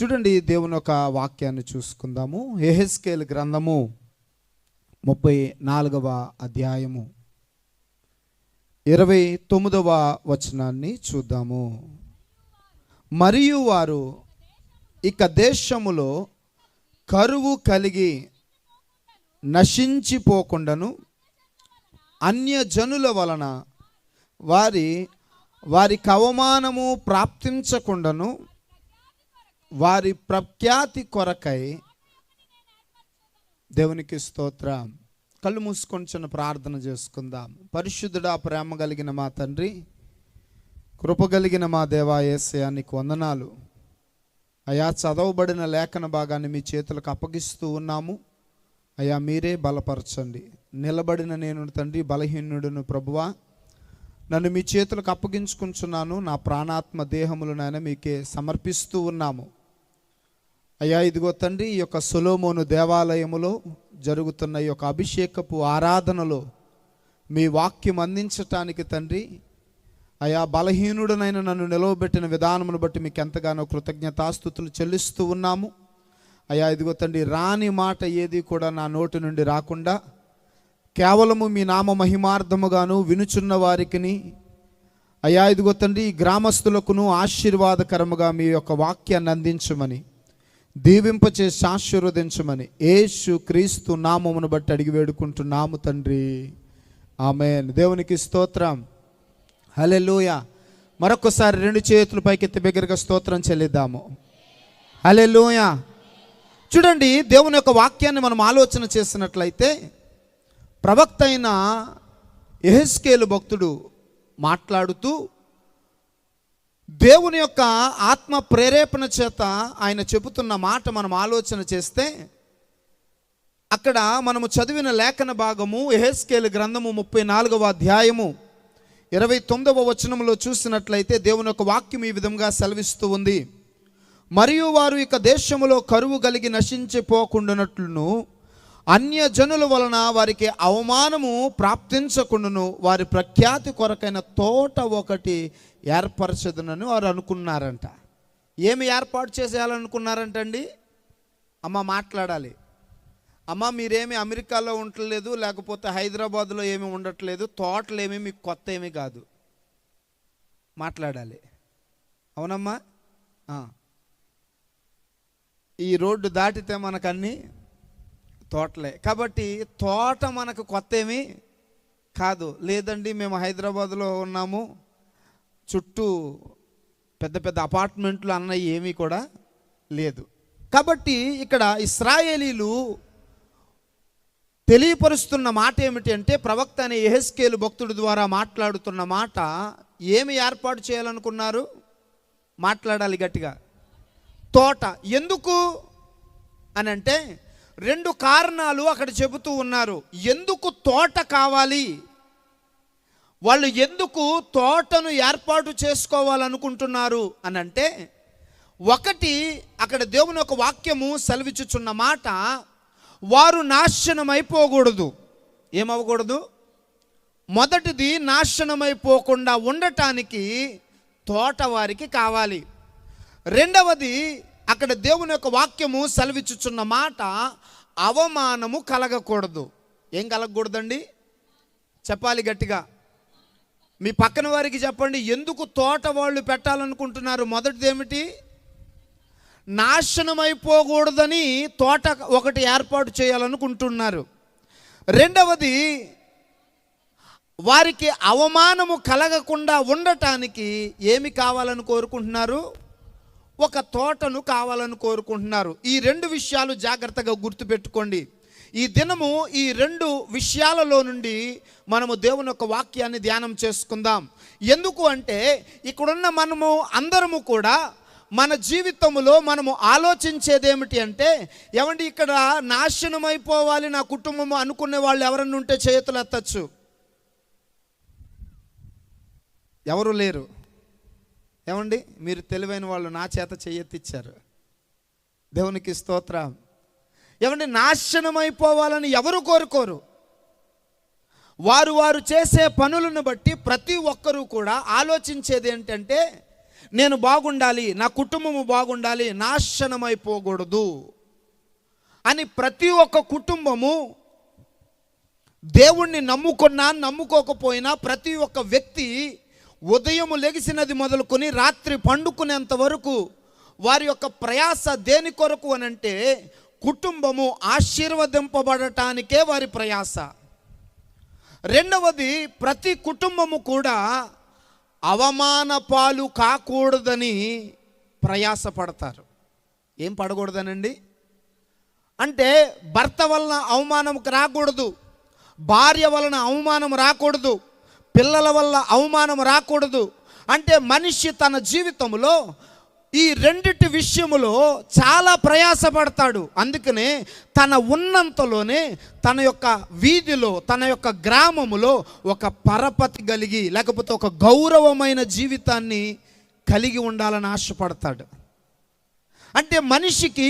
చూడండి, దేవుని ఒక వాక్యాన్ని చూసుకుందాము. యెహెజ్కేలు గ్రంథము 34వ అధ్యాయము 29వ వచనాన్ని చూద్దాము. మరియు వారు ఇక దేశములో కరువు కలిగి నశించిపోకుండాను అన్యజనుల వలన వారికి అవమానము ప్రాప్తించకుండాను వారి ప్రఖ్యాతి కొరకై. దేవునికి స్తోత్రం. కళ్ళు మూసుకొని చిన్న ప్రార్థన చేసుకుందాం. పరిశుద్ధుడా, ప్రేమ కలిగిన మా తండ్రి, కృప కలిగిన మా దేవా యేసయ్యా, నీకు వందనాలు అయా. చదవబడిన లేఖన భాగాన్ని మీ చేతులకు అప్పగిస్తూ ఉన్నాము అయ్యా. మీరే బలపరచండి. నిలబడిన నేను తండ్రి బలహీనుడును ప్రభువా, నన్ను మీ చేతులకు అప్పగించుకుంటున్నాను. నా ప్రాణాత్మ దేహములు నాయన మీకే సమర్పిస్తూ ఉన్నాము అయ్యా. ఇదిగో తండ్రి, ఈ యొక్క సొలొమోను దేవాలయములో జరుగుతున్న ఈ యొక్క అభిషేకపు ఆరాధనలో మీ వాక్యం అందించటానికి తండ్రి అయా, బలహీనుడనైన నన్ను నిలవబెట్టిన విధానమును బట్టి మీకు ఎంతగానో కృతజ్ఞతాస్తుతులు చెల్లిస్తూ ఉన్నాము అయ్యా. ఇదిగో తండ్రి, రాని మాట ఏది కూడా నా నోటి నుండి రాకుండా కేవలము మీ నామ మహిమార్థముగాను వినుచున్న వారికిని అయ్యా, ఇదిగో తండ్రి, గ్రామస్తులకును ఆశీర్వాదకరముగా మీ యొక్క వాక్యాన్ని అందించమని, దీవింపచేసి ఆశీర్వదించమని యేసు క్రీస్తు నామమును బట్టి అడిగి వేడుకుంటున్నాము తండ్రి, ఆమేన్. దేవునికి స్తోత్రం. హల్లెలూయా. మరొకసారి రెండు చేతులు పైకెత్తి బిగ్గరగా స్తోత్రం చెల్లిద్దాము. హల్లెలూయా. చూడండి, దేవుని యొక్క వాక్యాన్ని మనం ఆలోచన చేసినట్లయితే ప్రవక్త అయిన యెహెజ్కేలు భక్తుడు మాట్లాడుతూ దేవుని యొక్క ఆత్మ ప్రేరేపణ చేత ఆయన చెబుతున్న మాట మనం ఆలోచన చేస్తే, అక్కడ మనము చదివిన లేఖన భాగము యెహెజ్కేలు గ్రంథము 34వ అధ్యాయము 29వ వచనంలో చూసినట్లయితే దేవుని యొక్క వాక్యం ఈ విధంగా సెలవిస్తూ ఉంది. మరియు వారు ఇక దేశములో కరువు కలిగి నశించిపోకుండానట్లును అన్యజనుల వలన వారికి అవమానము ప్రాప్తించకుండాను వారి ప్రఖ్యాతి కొరకైన తోట ఒకటి ఏర్పరచదునని వారు అనుకున్నారంట. ఏమి ఏర్పాటు చేసేయాలనుకున్నారంటండి? అమ్మ మాట్లాడాలి. అమ్మ, మీరేమి అమెరికాలో ఉండట్లేదు, లేకపోతే హైదరాబాద్లో ఏమి ఉండట్లేదు, తోటలు ఏమి మీకు కొత్త ఏమీ కాదు, మాట్లాడాలి. అవునమ్మా? ఈ రోడ్డు దాటితే మనకన్నీ తోటలే, కాబట్టి తోట మనకు కొత్త ఏమీ కాదు. లేదండి, మేము హైదరాబాద్లో ఉన్నాము, చుట్టూ పెద్ద పెద్ద అపార్ట్మెంట్లు అన్నవి ఏమీ కూడా లేదు. కాబట్టి ఇక్కడ ఇశ్రాయేలీలు తెలియపరుస్తున్న మాట ఏమిటి అంటే, ప్రవక్త అనే యెహెజ్కేలు భక్తుడి ద్వారా మాట్లాడుతున్న మాట, ఏమి ఏర్పాటు చేయాలనుకున్నారు? మాట్లాడాలి గట్టిగా. తోట. ఎందుకు అని అంటే రెండు కారణాలు అక్కడ చెబుతూ ఉన్నారు. ఎందుకు తోట కావాలి, వాళ్ళు ఎందుకు తోటను ఏర్పాటు చేసుకోవాలనుకుంటున్నారు అని అంటే, ఒకటి, అక్కడ దేవుని యొక్క వాక్యము సెలవిచ్చుచున్న మాట, వారు నాశనమైపోకూడదు. ఏమవ్వకూడదు? మొదటిది, నాశనమైపోకుండా ఉండటానికి తోట వారికి కావాలి. రెండవది, అక్కడ దేవుని యొక్క వాక్యము సెలవిచ్చుచున్న మాట, అవమానము కలగకూడదు. ఏం కలగకూడదండి? చెప్పాలి గట్టిగా. మీ పక్కన వారికి చెప్పండి, ఎందుకు తోట వాళ్ళు పెట్టాలనుకుంటున్నారు? మొదటిది ఏమిటి? నాశనమైపోకూడదని తోట ఒకటి ఏర్పాటు చేయాలనుకుంటున్నారు. రెండవది, వారికి అవమానము కలగకుండా ఉండటానికి ఏమి కావాలని కోరుకుంటున్నారు? ఒక తోటను కావాలని కోరుకుంటున్నారు. ఈ రెండు విషయాలు జాగ్రత్తగా గుర్తుపెట్టుకోండి. ఈ దినము ఈ రెండు విషయాలలో నుండి మనము దేవుని యొక్క వాక్యాన్ని ధ్యానం చేసుకుందాం. ఎందుకు అంటే, ఇక్కడున్న మనము అందరము కూడా మన జీవితంలో మనము ఆలోచించేది ఏమిటి అంటే, ఏమండి, ఇక్కడ నాశనం అయిపోవాలి నా కుటుంబము అనుకునే వాళ్ళు ఎవరన్నా ఉంటే చేతులు ఎత్తచ్చు. ఎవరు లేరు. ఏమండి, మీరు తెలివైన వాళ్ళు నా చేత చేయెత్తిచ్చారు. దేవునికి స్తోత్రం. ఏమండి, నాశనం అయిపోవాలని ఎవరు కోరుకోరు. వారు చేసే పనులను బట్టి ప్రతి ఒక్కరూ కూడా ఆలోచించేది ఏంటంటే, నేను బాగుండాలి, నా కుటుంబము బాగుండాలి, నాశనమైపోకూడదు అని ప్రతి ఒక్క కుటుంబము, దేవుణ్ణి నమ్ముకున్నా నమ్ముకోకపోయినా ప్రతి ఒక్క వ్యక్తి ఉదయం లెగిసినది మొదలుకొని రాత్రి పండుకునేంత వరకు వారి యొక్క ప్రయాస దేని కొరకు అనంటే కుటుంబము ఆశీర్వదింపబడటానికే వారి ప్రయాస. రెండవది, ప్రతి కుటుంబము కూడా అవమాన పాలు కాకూడదని ప్రయాసపడతారు. ఏం పడకూడదనండి అంటే భర్త వలన అవమానం రాకూడదు, భార్య వలన అవమానం రాకూడదు, పిల్లల వల్ల అవమానం రాకూడదు. అంటే మనిషి తన జీవితంలో ఈ రెండిటి విషయములో చాలా ప్రయాసపడతాడు. అందుకనే తన ఉన్నంతలోనే తన యొక్క వీధిలో, తన యొక్క గ్రామములో ఒక పరపతి కలిగి, లేకపోతే ఒక గౌరవమైన జీవితాన్ని కలిగి ఉండాలని ఆశపడతాడు. అంటే మనిషికి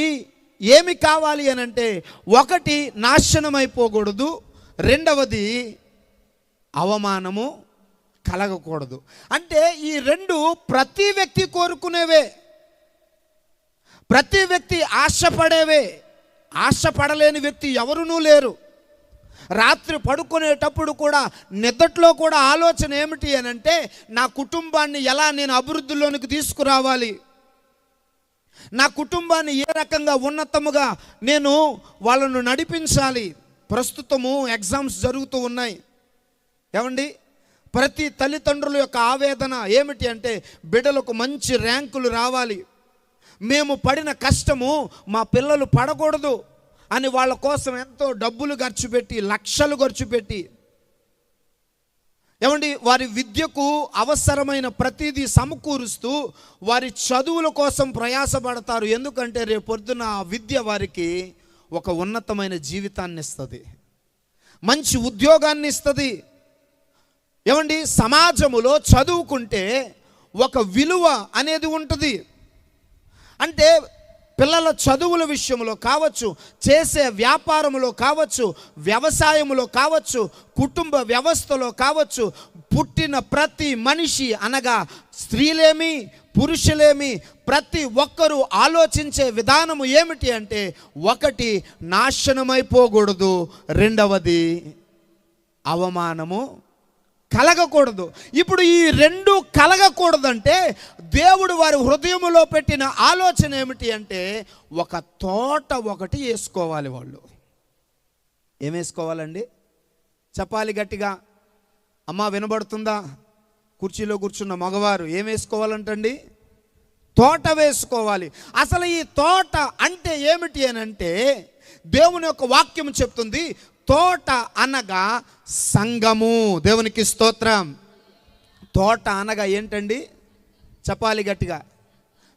ఏమి కావాలి అని అంటే, ఒకటి నాశనం అయిపోకూడదు, రెండవది అవమానము కలగకూడదు. అంటే ఈ రెండు ప్రతి వ్యక్తి కోరుకునేవే, ప్రతి వ్యక్తి ఆశపడేవే. ఆశపడలేని వ్యక్తి ఎవరునూ లేరు. రాత్రి పడుకునేటప్పుడు కూడా నిద్రలో కూడా ఆలోచన ఏమిటి అని అంటే, నా కుటుంబాన్ని ఎలా నేను అభివృద్ధిలోనికి తీసుకురావాలి, నా కుటుంబాన్ని ఏ రకంగా ఉన్నతముగా నేను వాళ్ళను నడిపించాలి. ప్రస్తుతము ఎగ్జామ్స్ జరుగుతూ ఉన్నాయి ఏమండి. ప్రతి తల్లిదండ్రుల యొక్క ఆవేదన ఏమిటి అంటే, బిడ్డలకు మంచి ర్యాంకులు రావాలి, మేము పడిన కష్టము మా పిల్లలు పడకూడదు అని వాళ్ళ కోసం ఎంతో డబ్బులు ఖర్చు పెట్టి, లక్షలు ఖర్చు పెట్టి, ఏమండి వారి విద్యకు అవసరమైన ప్రతిదీ సమకూరుస్తూ వారి చదువుల కోసం ప్రయాసపడతారు. ఎందుకంటే రేపు పొద్దున ఆ విద్య వారికి ఒక ఉన్నతమైన జీవితాన్ని ఇస్తుంది, మంచి ఉద్యోగాన్ని ఇస్తుంది. ఏమండి సమాజములో చదువుకుంటే ఒక విలువ అనేది ఉంటుంది. అంటే పిల్లల చదువుల విషయంలో కావచ్చు, చేసే వ్యాపారంలో కావచ్చు, వ్యవసాయంలో కావచ్చు, కుటుంబ వ్యవస్థలో కావచ్చు, పుట్టిన ప్రతి మనిషి అనగా స్త్రీలేమి పురుషులేమి ప్రతి ఒక్కరూ ఆలోచించే విధానము ఏమిటి అంటే, ఒకటి నాశనమైపోకూడదు, రెండవది అవమానము కలగకూడదు. ఇప్పుడు ఈ రెండు కలగకూడదంటే దేవుడు వారి హృదయములో పెట్టిన ఆలోచన ఏమిటి అంటే, ఒక తోట ఒకటి వేసుకోవాలి. వాళ్ళు ఏం వేసుకోవాలండి చెప్పాలి గట్టిగా. అమ్మా వినబడుతుందా? కుర్చీలో కూర్చున్న మగవారు ఏం వేసుకోవాలంటండి? తోట వేసుకోవాలి. అసలు ఈ తోట అంటే ఏమిటి అని అంటే, దేవుని యొక్క వాక్యం చెప్తుంది, తోట అనగా సంఘము. దేవునికి స్తోత్రం. తోట అనగా ఏంటండి చెప్పాలి గట్టిగా?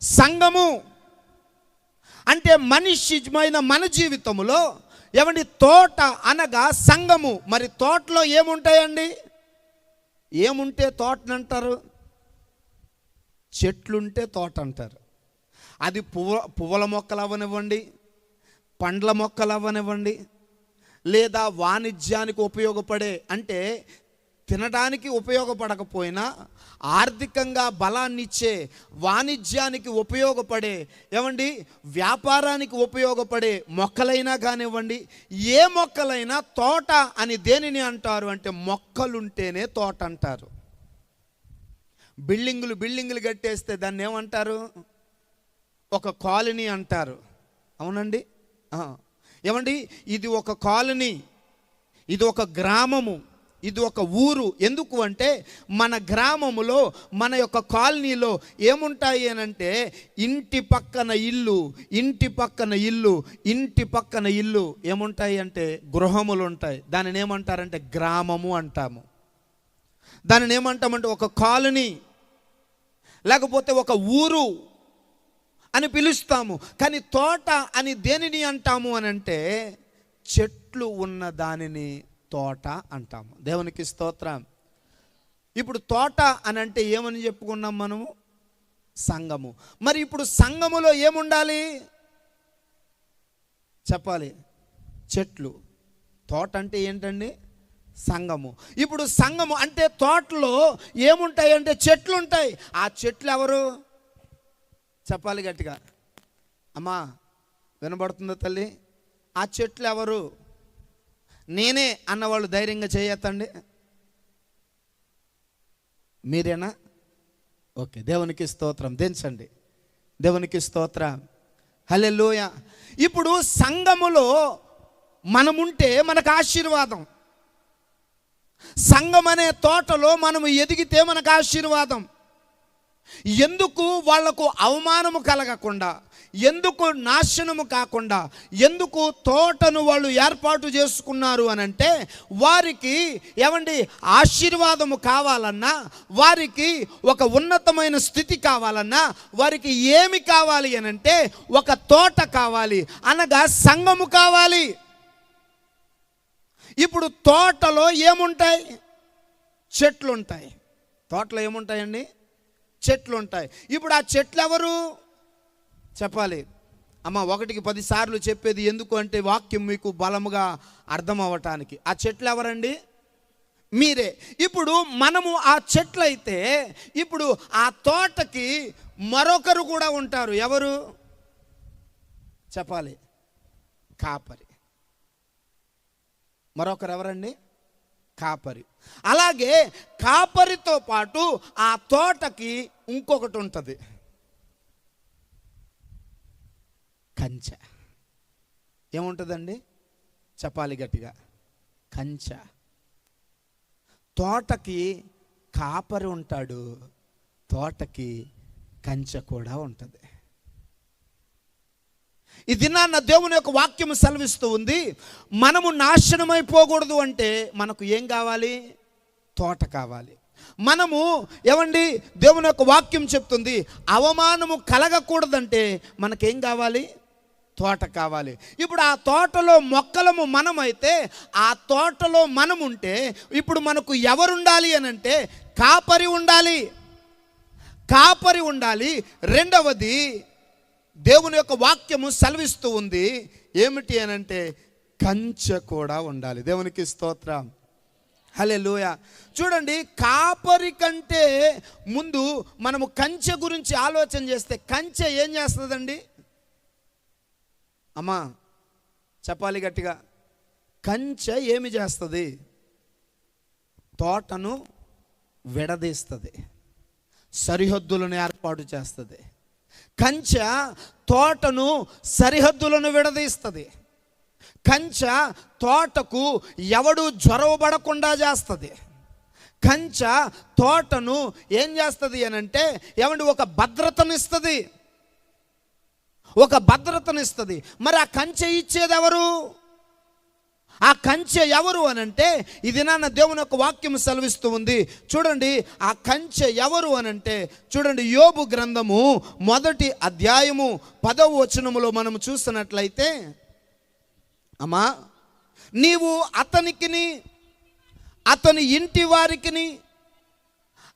సంఘము. అంటే మనిషిమైన మన జీవితంలో ఏమండి తోట అనగా సంఘము. మరి తోటలో ఏముంటాయండి? ఏముంటే తోటనంటారు? చెట్లుంటే తోట అంటారు. అది పువ్వుల మొక్కలు అవ్వనివ్వండి, పండ్ల మొక్కలు అవ్వనివ్వండి, లేదా వాణిజ్యానికి ఉపయోగపడే, అంటే తినడానికి ఉపయోగపడకపోయినా ఆర్థికంగా బలాన్ని ఇచ్చే, వాణిజ్యానికి ఉపయోగపడే, ఏమండి వ్యాపారానికి ఉపయోగపడే మొక్కలైనా కానివ్వండి, ఏ మొక్కలైనా తోట అని దేనిని అంటారు అంటే, మొక్కలుంటేనే తోట అంటారు. బిల్డింగులు కట్టేస్తే దాన్ని ఏమంటారు? ఒక కాలనీ అంటారు. అవునండి. ఏమండి ఇది ఒక కాలనీ, ఇది ఒక గ్రామము, ఇది ఒక ఊరు. ఎందుకు అంటే మన గ్రామములో, మన యొక్క కాలనీలో ఏముంటాయి అని అంటే, ఇంటి పక్కన ఇల్లు, ఇంటి పక్కన ఇల్లు, ఇంటి పక్కన ఇల్లు ఏముంటాయి అంటే గృహములు ఉంటాయి. దానిని ఏమంటారంటే గ్రామము అంటాము. దానిని ఏమంటామంటే ఒక కాలనీ, లేకపోతే ఒక ఊరు అని పిలుస్తాము. కానీ తోట అని దేనిని అంటాము అని అంటే, చెట్లు ఉన్న దానిని తోట అంటాము. దేవునికి స్తోత్రం. ఇప్పుడు తోట అని అంటే ఏమని చెప్పుకున్నాం మనము? సంఘము. మరి ఇప్పుడు సంఘములో ఏముండాలి చెప్పాలి? చెట్లు. తోట అంటే ఏంటండి? సంఘము. ఇప్పుడు సంఘము అంటే తోటలో ఏముంటాయి అంటే చెట్లు ఉంటాయి. ఆ చెట్లు ఎవరు? చెప్పాలి గట్టిగా. అమ్మా వినబడుతుందా తల్లి? ఆ చెట్లు ఎవరు? నేనే అన్నవాళ్ళు ధైర్యంగా చేయొద్దండి. మీరేనా? ఓకే, దేవునికి స్తోత్రం. దించండి. దేవునికి స్తోత్రం. హల్లెలూయా. ఇప్పుడు సంఘములో మనముంటే మనకు ఆశీర్వాదం. సంఘం అనే తోటలో మనము ఎదిగితే మనకు ఆశీర్వాదం. ఎందుకు వాళ్లకు అవమానము కలగకుండా, ఎందుకు నాశనము కాకుండా, ఎందుకు తోటను వాళ్ళు ఏర్పాటు చేసుకున్నారు అనంటే, వారికి ఏమండి ఆశీర్వాదము కావాలన్నా, వారికి ఒక ఉన్నతమైన స్థితి కావాలన్నా, వారికి ఏమి కావాలి అనంటే ఒక తోట కావాలి, అనగా సంఘము కావాలి. ఇప్పుడు తోటలో ఏముంటాయి? చెట్లు ఉంటాయి. తోటలో ఏముంటాయండి? చెట్లు ఉంటాయి. ఇప్పుడు ఆ చెట్లు ఎవరు? చెప్పాలి. అమ్మ 1కి 10 సార్లు చెప్పేది ఎందుకు అంటే వాక్యం మీకు బలముగా అర్థం అవ్వటానికి. ఆ చెట్లు ఎవరండి? మీరే. ఇప్పుడు మనము ఆ చెట్లు అయితే, ఇప్పుడు ఆ తోటకి మరొకరు కూడా ఉంటారు. ఎవరు? చెప్పాలి. కాపరి. మరొకరు ఎవరండి? కాపరి. అలాగే కాపరితో పాటు ఆ తోటకి ఇంకొకటి ఉంటుంది, కంచె. ఏముంటుందండి? చెప్పాలి గట్టిగా. కంచె. తోటకి కాపరి ఉంటాడు, తోటకి కంచె కూడా ఉంటుంది. ఈ దినాన్న దేవుని యొక్క వాక్యం సెలవిస్తూ ఉంది, మనము నాశనమైపోకూడదు అంటే మనకు ఏం కావాలి? తోట కావాలి. మనము ఏమండి దేవుని యొక్క వాక్యం చెప్తుంది, అవమానము కలగకూడదంటే మనకేం కావాలి? తోట కావాలి. ఇప్పుడు ఆ తోటలో మొక్కలము మనమైతే, ఆ తోటలో మనం ఉంటే, ఇప్పుడు మనకు ఎవరుండాలి అనంటే కాపరి ఉండాలి. కాపరి ఉండాలి. రెండవది దేవుని యొక్క వాక్యము సెలవిస్తూ ఉంది, ఏమిటి అనంటే కంచె కూడా ఉండాలి. దేవునికి స్తోత్రం. హల్లెలూయా. చూడండి, కాపరి కంటే ముందు మనము కంచె గురించి ఆలోచన చేస్తే, కంచె ఏం చేస్తుందండి? అమ్మా చెప్పాలి గట్టిగా. కంచె ఏమి చేస్తుంది? తోటను విడదీస్తుంది, సరిహద్దులను ఏర్పాటు చేస్తుంది. కంచె తోటను సరిహద్దులను విడదీస్తుంది. కంచె తోటకు ఎవడు జ్వరవబడకుండా చేస్తుంది. కంచె తోటను ఏం చేస్తుంది అనంటే ఏమండి ఒక భద్రతనిస్తుంది, ఒక భద్రతనిస్తుంది. మరి ఆ కంచె ఇచ్చేది ఎవరు? ఆ కంచె ఎవరు అనంటే ఇది నాన్న దేవుని యొక్క వాక్యం సెలవిస్తూ ఉంది. చూడండి, ఆ కంచె ఎవరు అనంటే చూడండి, యోబు గ్రంథము 1వ అధ్యాయము 10వ వచనములో మనం చూసినట్లయితే, అమ్మా నీవు అతనికిని అతని ఇంటి వారికిని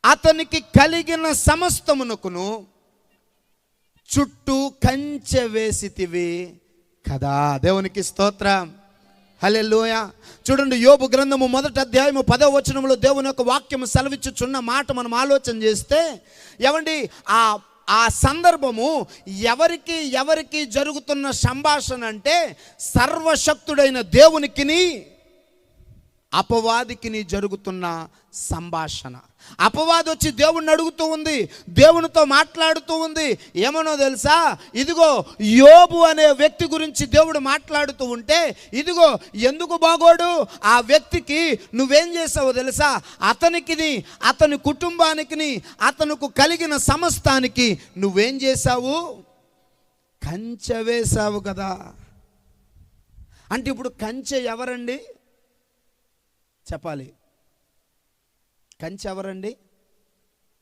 అతనికి కలిగిన సమస్తమునకును చుట్టూ కంచె వేసితివి కదా. దేవునికి స్తోత్రం. హల్లెలూయా. చూడండి, యోబు గ్రంథము 1వ అధ్యాయము 10వ వచనంలో దేవుని యొక్క వాక్యము సెలవిచ్చుచున్న మాట మనం ఆలోచన చేస్తే, ఏమండి ఆ సందర్భము ఎవరికి జరుగుతున్న సంభాషణ అంటే సర్వశక్తుడైన దేవునికిని అపవాదికిని జరుగుతున్న సంభాషణ. అపవాది వచ్చి దేవుణ్ణి అడుగుతూ ఉంది, దేవునితో మాట్లాడుతూ ఉంది. ఏమనో తెలుసా? ఇదిగో యోబు అనే వ్యక్తి గురించి దేవుడు మాట్లాడుతూ ఉంటే, ఇదిగో ఎందుకు బాగోడు ఆ వ్యక్తికి, నువ్వేం చేసావో తెలుసా? అతనికిని అతని కుటుంబానికిని అతనుకు కలిగిన సమస్తానికి నువ్వేం చేశావు? కంచె వేశావు కదా. అంటే ఇప్పుడు కంచె ఎవరండి? చెప్పాలి. కంచె ఎవరండి?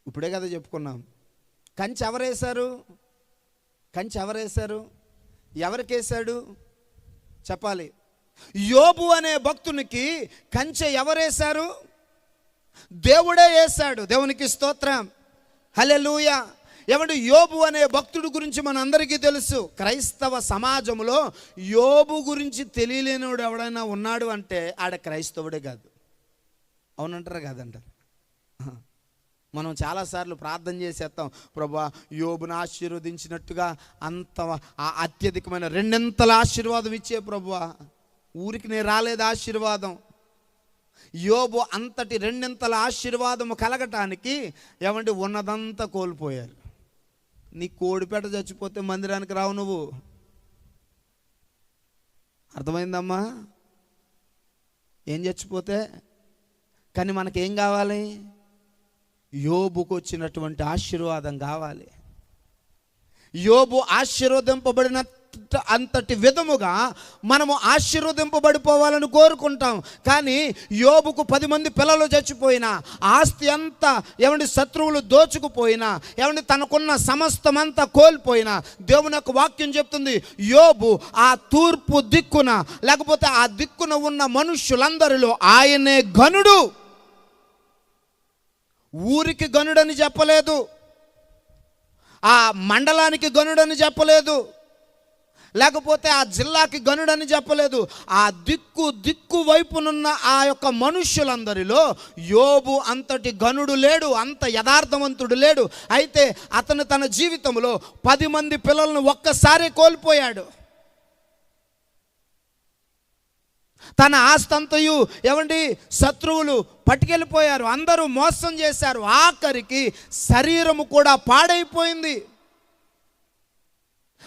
ఇప్పుడే కదా చెప్పుకున్నాం. కంచె ఎవరేశారు? కంచె ఎవరేశారు? ఎవరికేశాడు? చెప్పాలి. యోబు అనే భక్తునికి కంచె ఎవరేశారు? దేవుడే వేశాడు. దేవునికి స్తోత్రం. హల్లెలూయా. ఏమంటే యోబు అనే భక్తుడి గురించి మనందరికీ తెలుసు. క్రైస్తవ సమాజంలో యోబు గురించి తెలియలేనివాడు ఎవడైనా ఉన్నాడు అంటే ఆడ క్రైస్తవుడే కాదు. అవునంటారా? కాదంటారు? మనం చాలాసార్లు ప్రార్థన చేసేస్తాం, ప్రభువా యోబును ఆశీర్వదించినట్టుగా అంత అత్యధికమైన రెండింతల ఆశీర్వాదం ఇచ్చే ప్రభువా. ఊరికి నేను రాలేదు ఆశీర్వాదం. యోబు అంతటి రెండింతల ఆశీర్వాదము కలగటానికి ఏమంటే ఉన్నదంతా కోల్పోయారు. నీ కోడిపేట చచ్చిపోతే మందిరానికి రావు నువ్వు. అర్థమైందమ్మా? ఏం చచ్చిపోతే? కానీ మనకేం కావాలి? యోబుకు వచ్చినటువంటి ఆశీర్వాదం కావాలి. యోబు ఆశీర్వదింపబడిన అంతటి విధముగా మనము ఆశీర్వదింపబడిపోవాలని కోరుకుంటాం. కానీ యోబుకు 10 మంది పిల్లలు చచ్చిపోయినా, ఆస్తి అంతా ఏమంటే శత్రువులు దోచుకుపోయినా, ఏమంటే తనకున్న సమస్తమంతా కోల్పోయినా, దేవుని యొక్క వాక్యం చెప్తుంది యోబు ఆ తూర్పు దిక్కున లేకపోతే ఆ దిక్కున ఉన్న మనుష్యులందరిలో ఆయనే ఘనుడు. ఊరికి గనుడని చెప్పలేదు, ఆ మండలానికి గనుడని చెప్పలేదు, లేకపోతే ఆ జిల్లాకి గనుడని చెప్పలేదు. ఆ దిక్కు వైపునున్న ఆ యొక్క మనుష్యులందరిలో యోబు అంతటి గనుడు లేడు, అంత యథార్థవంతుడు లేడు. అయితే అతను తన జీవితంలో 10 మంది పిల్లలను ఒక్కసారి కోల్పోయాడు. తన ఆస్తంతయు ఏమండి శత్రువులు పట్టుకెళ్ళిపోయారు, అందరూ మోసం చేశారు, ఆఖరికి శరీరము కూడా పాడైపోయింది.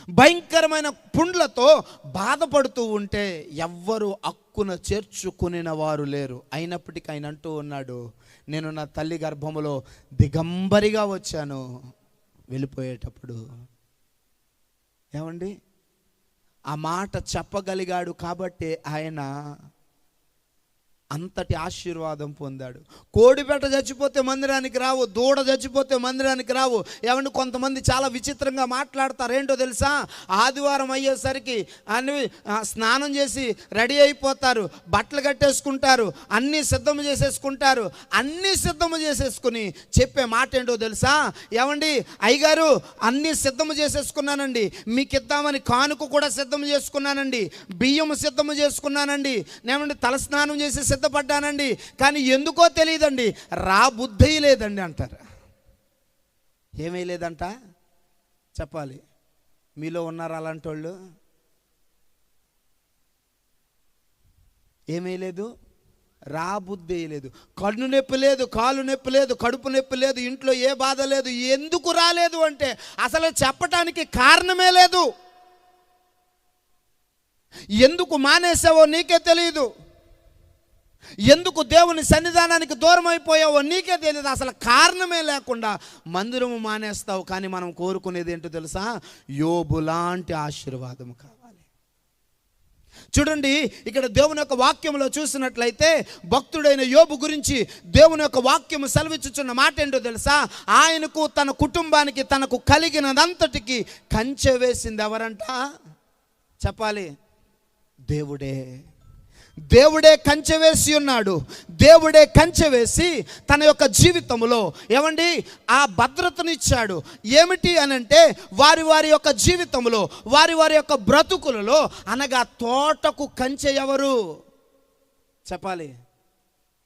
భయంకరమైన పుండ్లతో బాధపడుతూ ఉంటే ఎవ్వరు హక్కున చేర్చుకునే వారు లేరు. అయినప్పటికీ ఆయన అంటూ ఉన్నాడు, నేను నా తల్లి గర్భములో దిగంబరిగా వచ్చాను. వెళ్ళిపోయేటప్పుడు ఏమండి ఆ మాట చెప్పగలిగాడు కాబట్టి ఆయన అంతటి ఆశీర్వాదం పొందాడు. కోడిపేట చచ్చిపోతే మందిరానికి రావు, దూడ చచ్చిపోతే మందిరానికి రావు. ఏమంటే కొంతమంది చాలా విచిత్రంగా మాట్లాడతారు. ఏంటో తెలుసా? ఆదివారం అయ్యేసరికి అన్ని స్నానం చేసి రెడీ అయిపోతారు, బట్టలు కట్టేసుకుంటారు, అన్నీ సిద్ధం చేసేసుకుంటారు. అన్నీ సిద్ధం చేసేసుకుని చెప్పే మాట ఏంటో తెలుసా? ఏమండి అయ్యగారు అన్నీ సిద్ధం చేసేసుకున్నానండి, మీకు ఇద్దామని కానుక కూడా సిద్ధం చేసుకున్నానండి, బియ్యం సిద్ధం చేసుకున్నానండి, ఏమండి తలస్నానం చేసి సిద్ధపడ్డానండి, కానీ ఎందుకో తెలియదండి రా బుద్ధి లేదండి అంటారు. ఏమీ లేదంట చెప్పాలి. మీలో ఉన్నారు అలాంటి వాళ్ళు? ఏమీ లేదు, రా బుద్ధి లేదు, కన్ను నొప్పి లేదు, కాలు నొప్పి లేదు, కడుపు నొప్పి లేదు, ఇంట్లో ఏ బాధ లేదు. ఎందుకు రాలేదు అంటే అసలు చెప్పటానికి కారణమే లేదు. ఎందుకు మానేసావో నీకే తెలియదు, ఎందుకు దేవుని సన్నిధానానికి దూరం అయిపోయావో నీకే తెలియదు. అసలు కారణమే లేకుండా మందిరము మానేస్తావు. కానీ మనం కోరుకునేది ఏంటో తెలుసా? యోబు లాంటి ఆశీర్వాదం కావాలి. చూడండి, ఇక్కడ దేవుని యొక్క వాక్యంలో చూసినట్లయితే భక్తుడైన యోబు గురించి దేవుని యొక్క వాక్యము సెలవిచ్చుచున్న మాట ఏంటో తెలుసా? ఆయనకు, తన కుటుంబానికి, తనకు కలిగినదంతటికి కంచె వేసింది ఎవరంట చెప్పాలి? దేవుడే. దేవుడే కంచె వేసి ఉన్నాడు. దేవుడే కంచె వేసి తన యొక్క జీవితంలో ఏమండి ఆ భద్రతను ఇచ్చాడు. ఏమిటి అనంటే వారి వారి యొక్క జీవితంలో, వారి వారి యొక్క బ్రతుకులలో, అనగా తోటకు కంచె ఎవరు చెప్పాలి?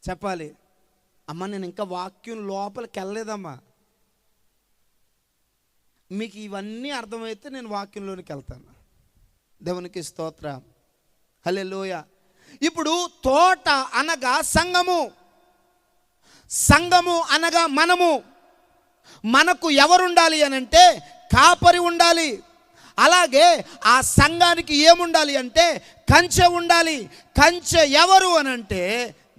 చెప్పాలి అమ్మ. నేను ఇంకా వాక్యం లోపలికి వెళ్ళలేదమ్మా. మీకు ఇవన్నీ అర్థమైతే నేను వాక్యంలోనికి వెళ్తాను. దేవునికి స్తోత్రం, హల్లెలూయా. ఇప్పుడు తోట అనగా సంఘము, సంఘము అనగా మనము. మనకు ఎవరుండాలి అనంటే కాపరి ఉండాలి. అలాగే ఆ సంఘానికి ఏముండాలి అంటే కంచె ఉండాలి. కంచె ఎవరు అనంటే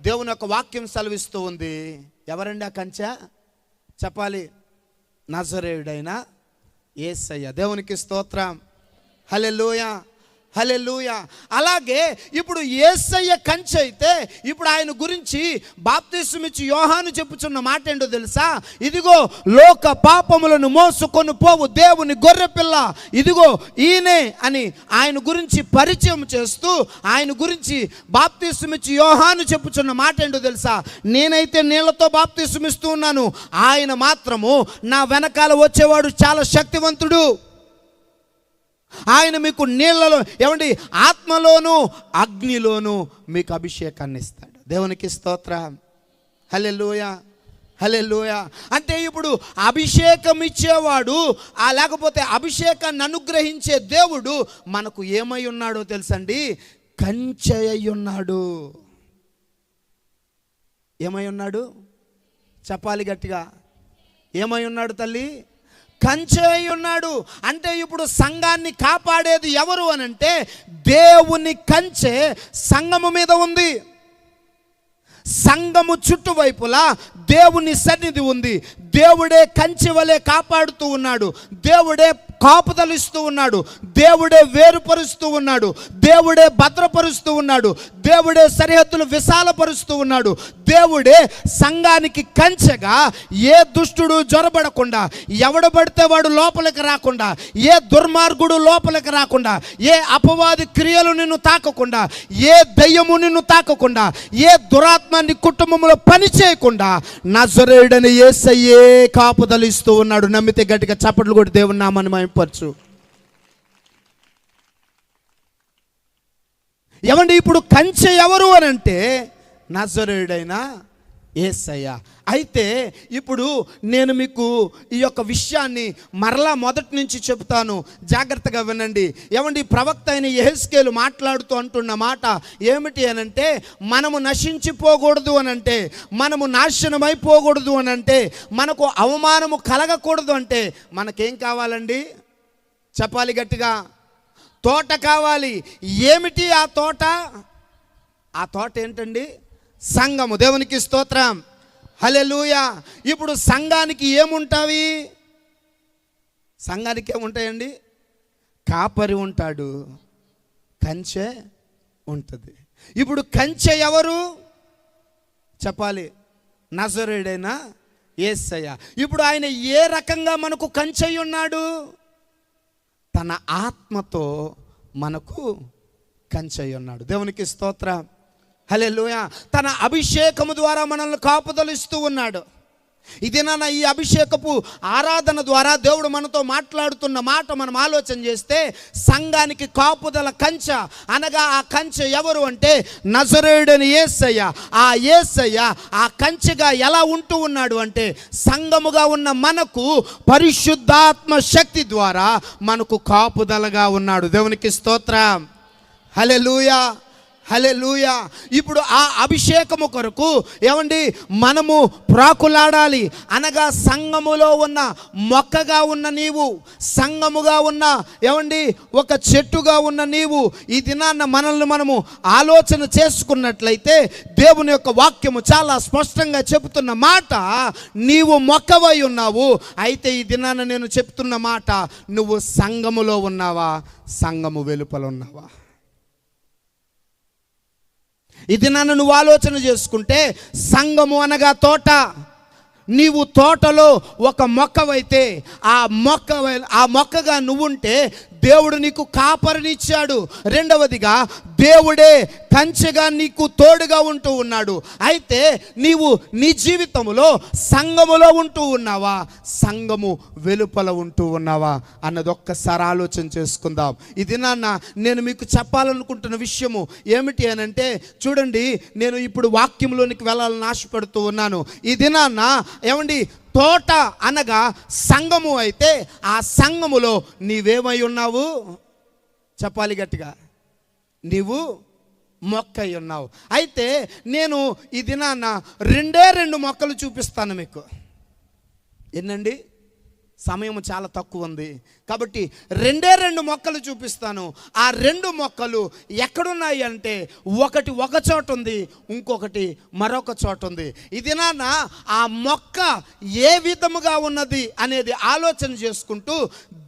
దేవుని యొక్క వాక్యం సెలవిస్తూ ఉంది. ఎవరండి ఆ కంచె చెప్పాలి? నజరేయుడైన యేసయ్య. దేవునికి స్తోత్రం, హల్లెలూయా, హల్లెలూయా. అలాగే ఇప్పుడు యేసయ్య కంచె అయితే ఇప్పుడు ఆయన గురించి బాప్తిస్మమిచ్చి యోహాను చెప్పుచున్న మాట ఏంటో తెలుసా? ఇదిగో లోక పాపములను మోసుకొని పోవు దేవుని గొర్రెపిల్ల, ఇదిగో ఈయనే అని ఆయన గురించి పరిచయం చేస్తూ, ఆయన గురించి బాప్తిస్మమిచ్చి యోహాను చెప్పుచున్న మాట ఏంటో తెలుసా? నేనైతే నీళ్లతో బాప్తిస్మిస్తూ ఉన్నాను, ఆయన మాత్రము నా వెనకాల వచ్చేవాడు చాలా శక్తివంతుడు, ఆయన మీకు నీళ్లలో ఏమండి ఆత్మలోను అగ్నిలోను మీకు అభిషేకాన్ని ఇస్తాడు. దేవునికి స్తోత్రం, హల్లెలూయా. హల్లెలూయా. అంటే ఇప్పుడు అభిషేకం ఇచ్చేవాడు లేకపోతే అభిషేకాన్ని అనుగ్రహించే దేవుడు మనకు ఏమై ఉన్నాడో తెలుసండి? కంచె అయి ఉన్నాడు. ఏమై ఉన్నాడు? చెప్పాలి గట్టిగా. ఏమై ఉన్నాడు తల్లి? కంచె అయి ఉన్నాడు. అంటే ఇప్పుడు సంఘాన్ని కాపాడేది ఎవరు అనంటే దేవుని కంచె సంఘము మీద ఉంది. సంఘము చుట్టువైపులా దేవుని సన్నిధి ఉంది. దేవుడే కంచె వలె కాపాడుతూ ఉన్నాడు. దేవుడే కాపుదలిస్తూ ఉన్నాడు. దేవుడే వేరుపరుస్తూ ఉన్నాడు. దేవుడే భద్రపరుస్తూ ఉన్నాడు. దేవుడే సరిహద్దులు విశాలపరుస్తూ ఉన్నాడు. దేవుడే సంఘానికి కంచెగా ఏ దుష్టుడు జొరబడకుండా, ఎవడు పడితే వాడు లోపలికి రాకుండా, ఏ దుర్మార్గుడు లోపలికి రాకుండా, ఏ అపవాది క్రియలు నిన్ను తాకకుండా, ఏ దయ్యము నిన్ను తాకకుండా, ఏ దురాత్మాన్ని కుటుంబంలో పని చేయకుండా నజరేయుడైన యేసయ్యే కాపుదలిస్తూ ఉన్నాడు. నమ్మితే గట్టిగా చప్పట్లు కొట్టి దేవుని నామాన్ని మహిమపరచు. ఏమండి ఇప్పుడు కంచె ఎవరు అని అంటే నజరేయుడైన యేసయ్య. అయితే ఇప్పుడు నేను మీకు ఈ యొక్క విషయాన్ని మరలా మొదటి నుంచి చెబుతాను, జాగ్రత్తగా వినండి. ఏమండి ప్రవక్త అయిన యెహెజ్కేలు మాట్లాడుతూ అంటున్న మాట ఏమిటి అనంటే, మనము నశించిపోకూడదు అనంటే, మనము నాశనమైపోకూడదు అనంటే, మనకు అవమానము కలగకూడదు అంటే మనకేం కావాలండి? చెప్పాలి గట్టిగా. తోట కావాలి. ఏమిటి ఆ తోట? ఆ తోట ఏంటండి? సంఘము. దేవునికి స్తోత్రం. హల్లెలూయా. ఇప్పుడు సంఘానికి ఏముంటావి? సంఘానికి ఏముంటాయండి? కాపరి ఉంటాడు, కంచె ఉంటుంది. ఇప్పుడు కంచె ఎవరు? చెప్పాలి. నజరేయుడైన యేసయ్య. ఇప్పుడు ఆయన ఏ రకంగా మనకు కంచె ఉన్నాడు? తన ఆత్మతో మనకు కంచె ఉన్నాడు. దేవునికి స్తోత్రం. హల్లెలూయా. తన అభిషేకము ద్వారా మనల్ని కాపుదలిస్తూ ఉన్నాడు. ఇది నాన్న ఈ అభిషేకపు ఆరాధన ద్వారా దేవుడు మనతో మాట్లాడుతున్న మాట మనం ఆలోచన చేస్తే, సంఘానికి కాపుదల కంచె అనగా ఆ కంచె ఎవరు అంటే నజరేయుడైన యేసయ్య. ఆ యేసయ్య ఆ కంచెగా ఎలా ఉంటూ ఉన్నాడు అంటే సంఘముగా ఉన్న మనకు పరిశుద్ధాత్మ శక్తి ద్వారా మనకు కాపుదలగా ఉన్నాడు. దేవునికి స్తోత్రం. హల్లెలూయా. హల్లెలూయా. ఇప్పుడు ఆ అభిషేకము కొరకు ఏమండి మనము ప్రాకులాడాలి. అనగా సంఘములో ఉన్న మొక్కగా ఉన్న నీవు, సంఘముగా ఉన్న ఏమండి ఒక చెట్టుగా ఉన్న నీవు, ఈ దినాన్న మనల్ని మనము ఆలోచన చేసుకున్నట్లయితే దేవుని యొక్క వాక్యము చాలా స్పష్టంగా చెబుతున్న మాట, నీవు మొక్కవై ఉన్నావు. అయితే ఈ దినాన్న నేను చెప్తున్న మాట, నువ్వు సంఘములో ఉన్నావా, సంఘము వెలుపల ఉన్నావా? ఇది నన్ను నువ్వు ఆలోచన చేసుకుంటే, సంఘము అనగా తోట. నీవు తోటలో ఒక మొక్కవైతే ఆ మొక్కగా నువ్వుంటే దేవుడు నీకు కాపరినిచ్చాడు. రెండవదిగా దేవుడే కంచెగా నీకు తోడుగా ఉంటూ ఉన్నాడు. అయితే నీవు నీ జీవితంలో సంఘములో ఉంటూ ఉన్నావా, సంఘము వెలుపల ఉంటూ ఉన్నావా అన్నది ఒక్కసారి ఆలోచన చేసుకుందాం. ఇది నాన్న నేను మీకు చెప్పాలనుకుంటున్న విషయము ఏమిటి అనంటే, చూడండి నేను ఇప్పుడు వాక్యంలోనికి వెళ్ళాలని ఆశపడుతూ ఉన్నాను. ఇది నాన్న ఏమండి తోట అనగా సంఘము అయితే ఆ సంఘములో నీవేమై ఉన్నావు? చెప్పాలి గట్టిగా. నీవు మొక్కై ఉన్నావు. అయితే నేను ఈ దినాన్న రెండు మొక్కలు చూపిస్తాను మీకు. ఏంటండి సమయం చాలా తక్కువ ఉంది కాబట్టి రెండు మొక్కలు చూపిస్తాను. ఆ రెండు మొక్కలు ఎక్కడున్నాయి అంటే, ఒకటి ఒక చోట ఉంది, ఇంకొకటి మరొక చోట ఉంది. ఇది నాన్న ఆ మొక్క ఏ విధముగా ఉన్నది అనేది ఆలోచన చేసుకుంటూ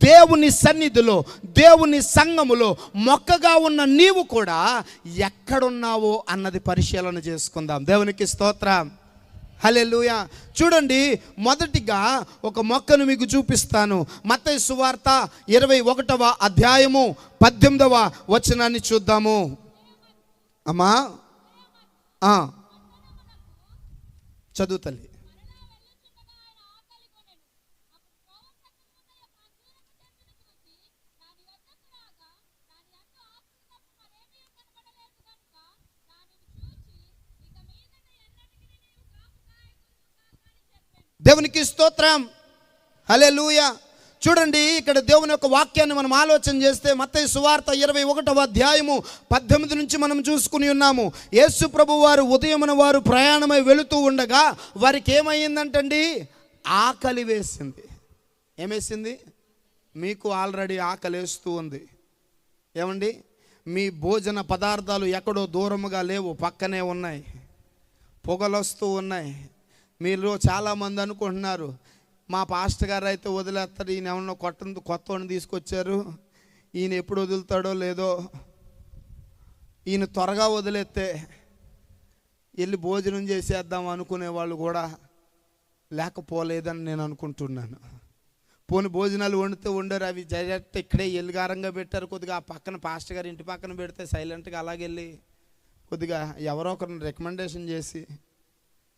దేవుని సన్నిధిలో, దేవుని సంఘములో మొక్కగా ఉన్న నీవు కూడా ఎక్కడున్నావో అన్నది పరిశీలన చేసుకుందాం. దేవునికి స్తోత్రం. హల్లెలూయా. చూడండి మొదటిగా ఒక మొక్కను మీకు చూపిస్తాను. మత్తయి సువార్త 21వ అధ్యాయము 18వ వచనాన్ని చూద్దాము. అమ్మా చదువు తల్లి. దేవునికి స్తోత్రం, హల్లెలూయా. చూడండి, ఇక్కడ దేవుని యొక్క వాక్యాన్ని మనం ఆలోచన చేస్తే మత్తయి సువార్త 21వ అధ్యాయము 18 నుంచి మనం చూసుకుని ఉన్నాము. యేసు ప్రభు వారు ఉదయమున వారు ప్రయాణమై వెళుతూ ఉండగా వారికి ఏమైందంటండి? ఆకలి వేసింది. ఏమేసింది? మీకు ఆల్రెడీ ఆకలి వేస్తూ ఉంది. ఏమండి, మీ భోజన పదార్థాలు ఎక్కడో దూరముగా లేవు, పక్కనే ఉన్నాయి, పొగలు వస్తూ ఉన్నాయి. మీరు చాలామంది అనుకుంటున్నారు, మా పాస్టర్ గారు అయితే వదిలేస్తాడు, ఈయన ఏమన్నా కొత్తని తీసుకొచ్చారు, ఈయన ఎప్పుడు వదులుతాడో లేదో, ఈయన త్వరగా వదిలేస్తే వెళ్ళి భోజనం చేసేద్దాం అనుకునే వాళ్ళు కూడా లేకపోలేదని నేను అనుకుంటున్నాను. పోని భోజనాలు వండారు, అవి డైరెక్ట్ ఇక్కడే ఎల్గారంగా పెట్టారు. కొద్దిగా ఆ పక్కన పాస్టర్ గారు ఇంటి పక్కన పెడితే సైలెంట్గా అలాగెళ్ళి కొద్దిగా ఎవరో ఒకరిని రికమెండేషన్ చేసి,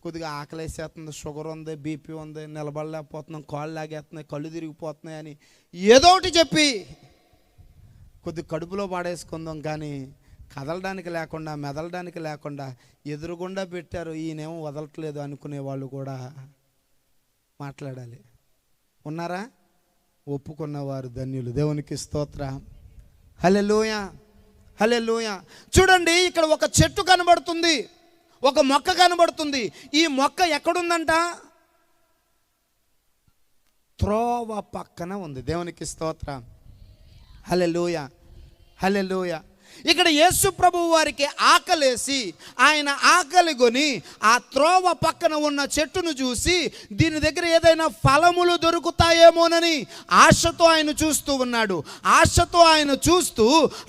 కొద్దిగా ఆకలి వేసేస్తుంది, షుగర్ ఉంది, బీపీ ఉంది, నిలబడలేకపోతున్నాం, కాళ్ళు లాగేస్తున్నాయి, కళ్ళు తిరిగిపోతున్నాయి అని ఏదో ఒకటి చెప్పి కొద్దిగా కడుపులో పాడేసుకుందాం. కానీ కదలడానికి లేకుండా, మెదలడానికి లేకుండా ఎదురుగుండా పెట్టారు, ఈయనేమో వదలట్లేదు అనుకునే వాళ్ళు కూడా మాట్లాడాలి. ఉన్నారా? ఒప్పుకున్నవారు ధన్యులు. దేవునికి స్తోత్రం, హల్లెలూయా, హల్లెలూయా. చూడండి, ఇక్కడ ఒక చెట్టు కనబడుతుంది, ఒక మొక్క కనబడుతుంది. ఈ మొక్క ఎక్కడుందంట? త్రోవ పక్కన ఉంది. దేవునికి స్తోత్రం, హల్లెలూయా, హల్లెలూయా. ఇక్కడ యేసు ప్రభు వారికి ఆకలేసి ఆయన ఆకలి కొని ఆ త్రోవ పక్కన ఉన్న చెట్టును చూసి దీని దగ్గర ఏదైనా ఫలములు దొరుకుతాయేమోనని ఆశతో ఆయన చూస్తూ ఉన్నాడు. ఆశతో ఆయన చూస్తూ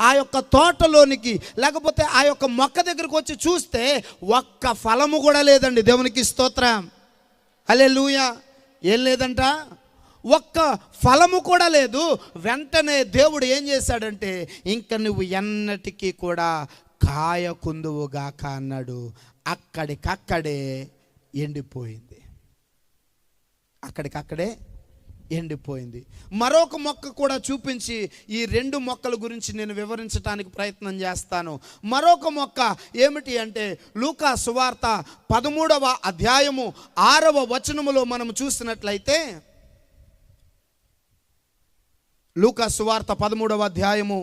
ఆ యొక్క తోటలోనికి, లేకపోతే ఆ యొక్క మొక్క దగ్గరకు వచ్చి చూస్తే ఒక్క ఫలము కూడా లేదండి. దేవునికి స్తోత్రం, హల్లెలూయా. ఏం లేదంట? ఒక్క ఫలము కూడా లేదు. వెంటనే దేవుడు ఏం చేశాడంటే, ఇంక నువ్వు ఎన్నటికీ కూడా కాయకుందువుగాక అన్నాడు. అక్కడికక్కడే ఎండిపోయింది, అక్కడికక్కడే ఎండిపోయింది. మరొక మొక్క కూడా చూపించి ఈ రెండు మొక్కల గురించి నేను వివరించడానికి ప్రయత్నం చేస్తాను. మరొక మొక్క ఏమిటి అంటే, లూకా సువార్త 13వ అధ్యాయము 6వ వచనములో మనం చూసినట్లయితే, లూకా సువార్త 13వ అధ్యాయము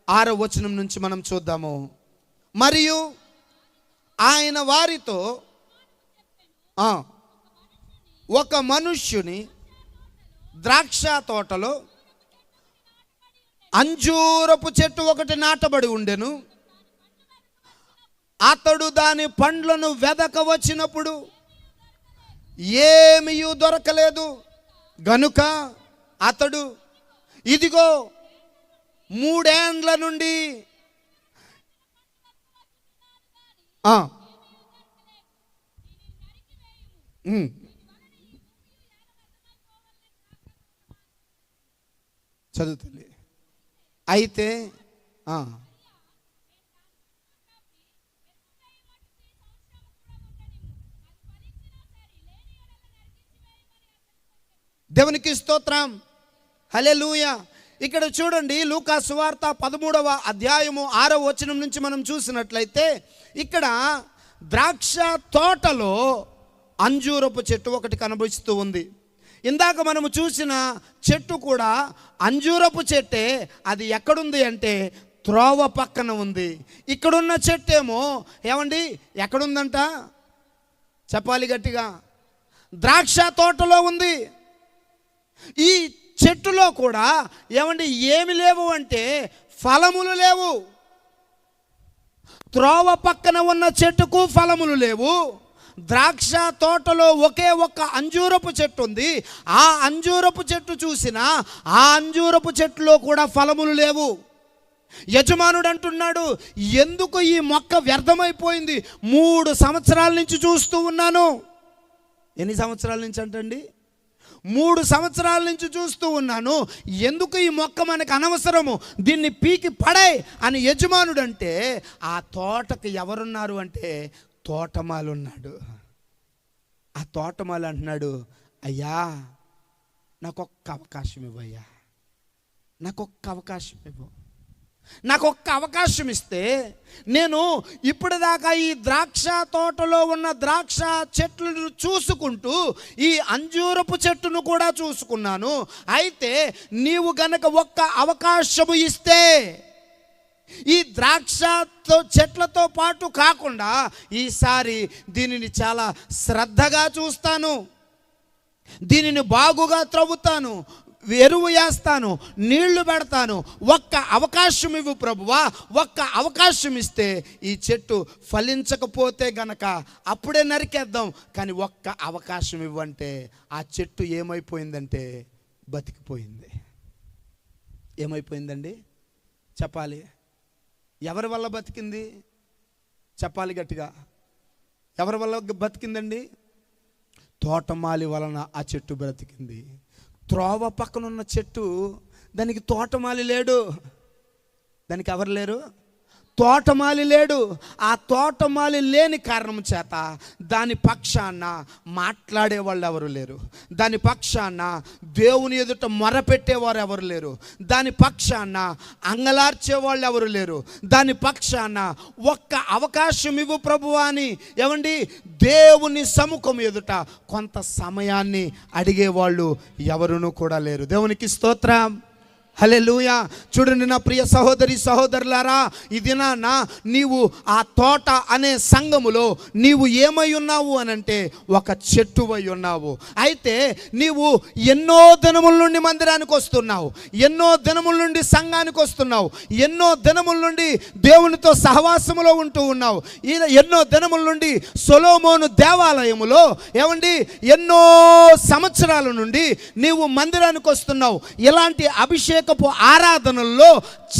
6వ వచనం నుంచి మనం చూద్దాము. మరియు ఆయన వారితో, ఒక మనుష్యుని ద్రాక్ష తోటలో అంజూరపు చెట్టు ఒకటి నాటబడి ఉండెను. అతడు దాని పండ్లను వెదక వచ్చినప్పుడు ఏమీయూ దొరకలేదు గనుక అతడు, ఇదిగో 3 ఏండ్ల నుండి చదువుతుంది. అయితే దేవునికి స్తోత్రం, హల్లెలూయా. ఇక్కడ చూడండి, లూకా సువార్త 13వ అధ్యాయము 6వ వచనం నుంచి మనం చూసినట్లయితే, ఇక్కడ ద్రాక్ష తోటలో అంజూరపు చెట్టు ఒకటి కనబడుతూ ఉంది. ఇందాక మనము చూసిన చెట్టు కూడా అంజూరపు చెట్టే. అది ఎక్కడుంది అంటే త్రోవ పక్కన ఉంది. ఇక్కడున్న చెట్టు ఏమో ఏమండి ఎక్కడుందంట? చెప్పాలి గట్టిగా. ద్రాక్ష తోటలో ఉంది. ఈ చెట్టులో కూడా ఏమండి ఏమి లేవు అంటే ఫలములు లేవు. త్రోవ పక్కన ఉన్న చెట్టుకు ఫలములు లేవు. ద్రాక్ష తోటలో ఒకే ఒక్క అంజూరపు చెట్టు ఉంది. ఆ అంజూరపు చెట్టు చూసినా ఆ అంజూరపు చెట్టులో కూడా ఫలములు లేవు. యజమానుడు అంటున్నాడు, ఎందుకు ఈ మొక్క వ్యర్థమైపోయింది? 3 సంవత్సరాల నుంచి చూస్తూ ఉన్నాను. ఎన్ని సంవత్సరాల నుంచి అంటండి? 3 సంవత్సరాల నుంచి చూస్తూ ఉన్నాను. ఎందుకు ఈ మొక్క మనకు అనవసరము, దీన్ని పీకి పడాయి అని యజమానుడు అంటే, ఆ తోటకు ఎవరున్నారు అంటే తోటమాలు ఉన్నాడు. ఆ తోటమాలు అంటున్నాడు, అయ్యా నాకొక్క అవకాశం ఇవ్వయ్యా, నాకొక్క అవకాశం ఇవ్వు. నాకు ఒక్క అవకాశం ఇస్తే నేను ఇప్పటిదాకా ఈ ద్రాక్ష తోటలో ఉన్న ద్రాక్ష చెట్లను చూసుకుంటూ ఈ అంజూరపు చెట్టును కూడా చూసుకున్నాను. అయితే నీవు గనక ఒక్క అవకాశము ఇస్తే ఈ ద్రాక్ష చెట్లతో పాటు కాకుండా ఈసారి దీనిని చాలా శ్రద్ధగా చూస్తాను, దీనిని బాగుగా త్రవ్వుతాను, ఎరువు వేస్తాను, నీళ్లు పెడతాను, ఒక్క అవకాశం ఇవ్వు ప్రభువా, ఒక్క అవకాశం ఇస్తే ఈ చెట్టు ఫలించకపోతే గనక అప్పుడే నరికేద్దాం, కానీ ఒక్క అవకాశం ఇవ్వంటే ఆ చెట్టు ఏమైపోయిందంటే బతికిపోయింది. ఏమైపోయిందండి చెప్పాలి? ఎవరి వల్ల బతికింది చెప్పాలి గట్టిగా? ఎవరి వల్ల బతికిందండి? తోటమాలి వలన ఆ చెట్టు బ్రతికింది. త్రోవ పక్కనున్న చెట్టు, దానికి తోటమాలి లేడు. దానికి ఎవరు లేరు? తోటమాలి లేడు. ఆ తోటమాలి లేని కారణం చేత దాని పక్షాన మాట్లాడే వాళ్ళు ఎవరు లేరు, దాని పక్షాన దేవుని ఎదుట మొరపెట్టేవారు ఎవరు లేరు, దాని పక్షాన అంగలార్చే వాళ్ళు ఎవరు లేరు, దాని పక్షాన ఒక్క అవకాశం ఇవ్వు ప్రభువా అని ఏమండి దేవుని సముఖం ఎదుట కొంత సమయాన్ని అడిగేవాళ్ళు ఎవరునూ కూడా లేరు. దేవునికి స్తోత్రం, హల్లెలూయా. చూడండి నా ప్రియ సహోదరి సహోదరులారా, ఈ దినాన నీవు ఆ తోట అనే సంఘములో నీవు ఏమై ఉన్నావు అనంటే ఒక చెట్టువై ఉన్నావు. అయితే నీవు ఎన్నో దినముల నుండి మందిరానికి వస్తున్నావు, ఎన్నో దినముల నుండి సంఘానికి వస్తున్నావు, ఎన్నో దినముల నుండి దేవునితో సహవాసములో ఉంటూ ఉన్నావు, ఎన్నో దినముల నుండి సొలొమోను దేవాలయములో ఏమండి ఎన్నో సంవత్సరాల నుండి నీవు మందిరానికి వస్తున్నావు. ఇలాంటి అభిషేకపు ఆరాధనల్లో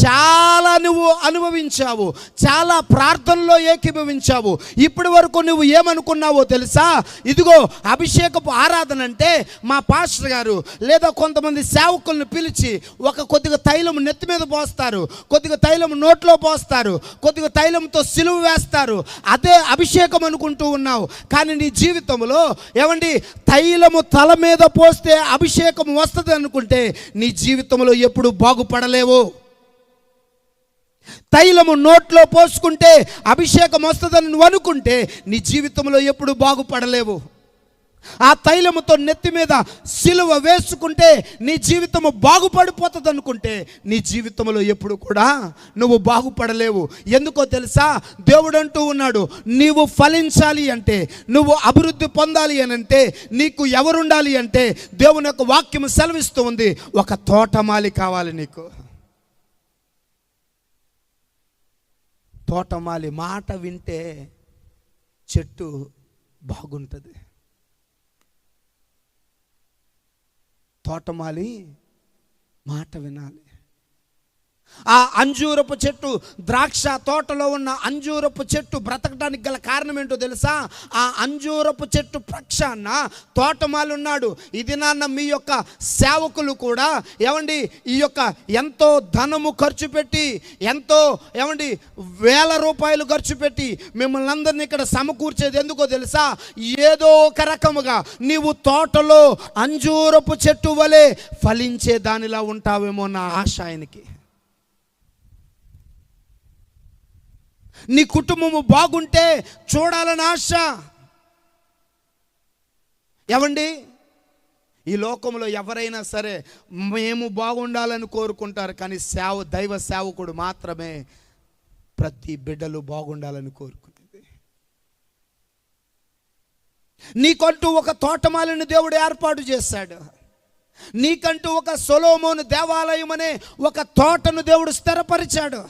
చాలా నువ్వు అనుభవించావు, చాలా ప్రార్థనలో ఏకీభవించావు. ఇప్పటి వరకు నువ్వు ఏమనుకున్నావో తెలుసా? ఇదిగో అభిషేకపు ఆరాధన అంటే మా పాస్టర్ గారు లేదా కొంతమంది సేవకులను పిలిచి ఒక కొద్దిగా తైలం నెత్తి మీద పోస్తారు, కొద్దిగా తైలం నోట్లో పోస్తారు, కొద్దిగా తైలంతో సిలువ వేస్తారు, అదే అభిషేకం అనుకుంటూ ఉన్నావు. కానీ నీ జీవితంలో ఏమండి తైలము తల మీద పోస్తే అభిషేకం వస్తుంది అనుకుంటే నీ జీవితంలో ఎప్పుడు బాగుపడలేవు. తైలము నోట్లో పోసుకుంటే అభిషేకం వస్తుందని నువ్వు అనుకుంటే నీ జీవితంలో ఎప్పుడు బాగుపడలేవు. ఆ తైలముతో నెత్తి మీద సిలువ వేసుకుంటే నీ జీవితము బాగుపడిపోతుంది అనుకుంటే నీ జీవితంలో ఎప్పుడు కూడా నువ్వు బాగుపడలేవు. ఎందుకో తెలుసా? దేవుడు అంటూ ఉన్నాడు, నీవు ఫలించాలి అంటే, నువ్వు అభివృద్ధి పొందాలి అని అంటే నీకు ఎవరుండాలి అంటే దేవుని యొక్క వాక్యం సెలవిస్తూ ఉంది, ఒక తోటమాలి కావాలి నీకు. తోటమాలి మాట వింటే చెట్టు బాగుంటుంది. తోటమాలి మాట వినాలి. ఆ అంజూరపు చెట్టు, ద్రాక్ష తోటలో ఉన్న అంజూరపు చెట్టు బ్రతకడానికి గల కారణం ఏంటో తెలుసా? ఆ అంజూరపు చెట్టు పక్షాన తోటమాలి ఉన్నాడు. ఇది నాన్న మీ యొక్క సేవకులు కూడా ఏమండి ఈ యొక్క ఎంతో ధనము ఖర్చు పెట్టి, ఎంతో ఏమండి వేల రూపాయలు ఖర్చు పెట్టి మిమ్మల్ని అందరినీ ఇక్కడ సమకూర్చేది ఎందుకో తెలుసా? ఏదో ఒక రకముగా నీవు తోటలో అంజూరపు చెట్టు వలె ఫలించే దానిలా ఉంటావేమో నా ఆశ ఆయనకి. నీ కుటుంబము బాగుంటే చూడాలని ఆశ. ఏమండి ఈ లోకంలో ఎవరైనా సరే మేము బాగుండాలని కోరుకుంటారు, కానీ దైవ సేవకుడు మాత్రమే ప్రతి బిడ్డలు బాగుండాలని కోరుకునేది. నీకంటూ ఒక తోటమాలిని దేవుడు ఏర్పాటు చేశాడు. నీకంటూ ఒక సొలొమోను దేవాలయం అనే ఒక తోటను దేవుడు స్థిరపరిచాడు.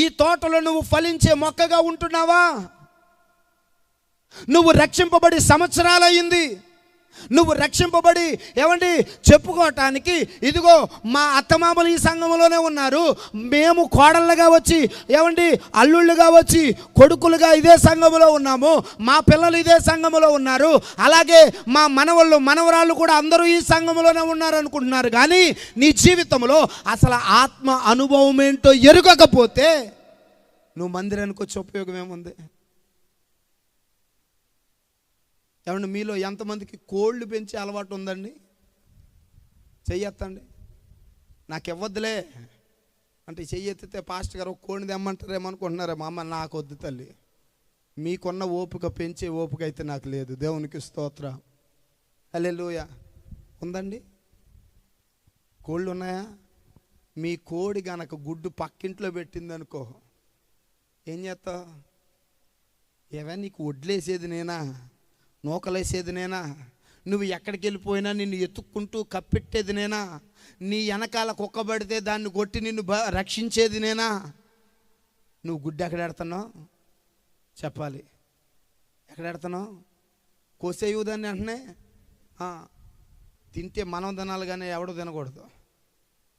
ఈ తోటలో నువ్వు ఫలించే మొక్కగా ఉంటున్నావా? నువ్వు రక్షింపబడి సంవత్సరాలయ్యింది. నువ్వు రక్షింపబడి ఏమండి చెప్పుకోవటానికి ఇదిగో మా అత్తమామలు ఈ సంఘంలోనే ఉన్నారు, మేము కోడళ్ళగా వచ్చి ఏమండి అల్లుళ్ళుగా వచ్చి కొడుకులుగా ఇదే సంఘంలో ఉన్నాము, మా పిల్లలు ఇదే సంఘంలో ఉన్నారు, అలాగే మా మనవళ్ళు మనవరాళ్ళు కూడా అందరూ ఈ సంఘంలోనే ఉన్నారు అనుకుంటున్నారు. కానీ నీ జీవితంలో అసలు ఆత్మ అనుభవం ఏంటో ఎరుగకపోతే నువ్వు మందిరానికి వచ్చే ఉపయోగం ఏముంది? ఏమండి మీలో ఎంతమందికి కోళ్ళు పెంచే అలవాటు ఉందండి? చెయ్యొద్దండి. నాకు ఇవ్వద్దులే అంటే చెయ్యి ఎత్తితే పాస్టర్ గారు ఒక కోడిని తెమ్మంటారేమో అనుకుంటున్నారా? మా అమ్మ నాకు వద్దు తల్లి, మీకున్న ఓపిక పెంచే ఓపిక అయితే నాకు లేదు. దేవునికి స్తోత్రం. హల్లెలూయా. ఉందండి? కోళ్ళు ఉన్నాయా? మీ కోడి గనక గుడ్డు పక్కింట్లో పెట్టిందనుకో, ఏం చేస్తావు? ఏవా నీకు వడ్లేసేది నేనా, నూకలేసేది నేనా, నువ్వు ఎక్కడికి వెళ్ళిపోయినా నిన్ను ఎత్తుక్కుంటూ కప్పెట్టేది నేనా, నీ వెనకాల కుక్కబడితే దాన్ని కొట్టి నిన్ను రక్షించేది నేనా? నువ్వు గుడ్డు ఎక్కడ ఎడతావు చెప్పాలి? ఎక్కడ ఎడతావు? కోసేయు దాన్ని వెంటనే. తింటే మనం తినాలి కానీ ఎవడు తినకూడదు.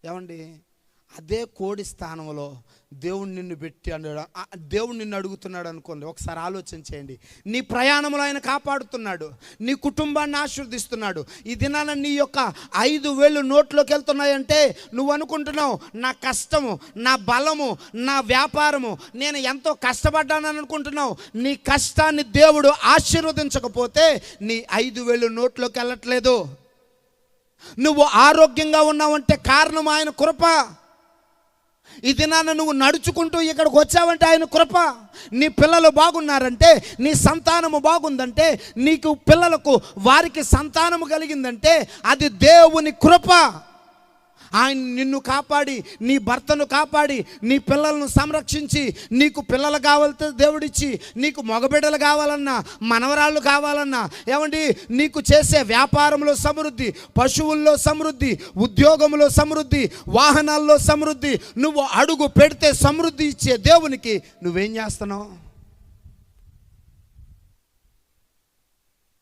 ఏమండి? అదే కోడి స్థానంలో దేవుడు నిన్ను పెట్టి అన్నాడు. దేవుడు నిన్ను అడుగుతున్నాడు అనుకోండి. ఒకసారి ఆలోచన చేయండి. నీ ప్రయాణంలో ఆయన కాపాడుతున్నాడు, నీ కుటుంబాన్ని ఆశీర్వదిస్తున్నాడు. ఈ దినాన నీ యొక్క 5,000 నోట్లోకి వెళ్తున్నాయంటే నువ్వు అనుకుంటున్నావు నా కష్టము, నా బలము, నా వ్యాపారము, నేను ఎంతో కష్టపడ్డానని అనుకుంటున్నావు. నీ కష్టాన్ని దేవుడు ఆశీర్వదించకపోతే నీ 5,000 నోట్లోకి వెళ్ళట్లేదు. నువ్వు ఆరోగ్యంగా ఉన్నావంటే కారణం ఆయన కృప. ఈ దినాన నువ్వు నడుచుకుంటూ ఇక్కడికి వచ్చావంటే ఆయన కృప. నీ పిల్లలు బాగున్నారంటే, నీ సంతానము బాగుందంటే, నీకు పిల్లలకు వారికి సంతానము కలిగిందంటే అది దేవుని కృప. ఆయన నిన్ను కాపాడి, నీ భర్తను కాపాడి, నీ పిల్లలను సంరక్షించి, నీకు పిల్లలు కావాలంటే దేవుడిచ్చి, నీకు మగబిడ్డలు కావాలన్నా, మనవరాళ్ళు కావాలన్నా, ఏమండి నీకు చేసే వ్యాపారంలో సమృద్ధి, పశువుల్లో సమృద్ధి, ఉద్యోగంలో సమృద్ధి, వాహనాల్లో సమృద్ధి, నువ్వు అడుగు పెడితే సమృద్ధి ఇచ్చే దేవునికి నువ్వేం చేస్తున్నావు?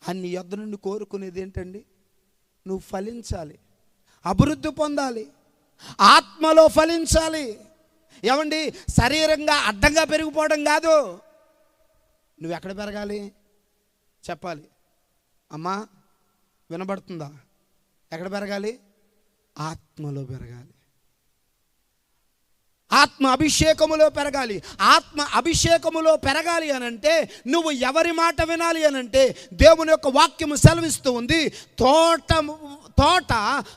అన్ని యొద్ద నుండి కోరుకునేది ఏంటండి? నువ్వు ఫలించాలి, అభివృద్ధి పొందాలి, ఆత్మలో ఫలించాలి. ఏమండి? శరీరంగా అడ్డంగా పెరిగిపోవడం కాదు. నువ్వు ఎక్కడ పెరగాలి చెప్పాలి? అమ్మా వినబడుతుందా? ఎక్కడ పెరగాలి? ఆత్మలో పెరగాలి, ఆత్మ అభిషేకములో పెరగాలి. ఆత్మ అభిషేకములో పెరగాలి అనంటే నువ్వు ఎవరి మాట వినాలి అనంటే దేవుని యొక్క వాక్యము సెలవిస్తూ ఉంది.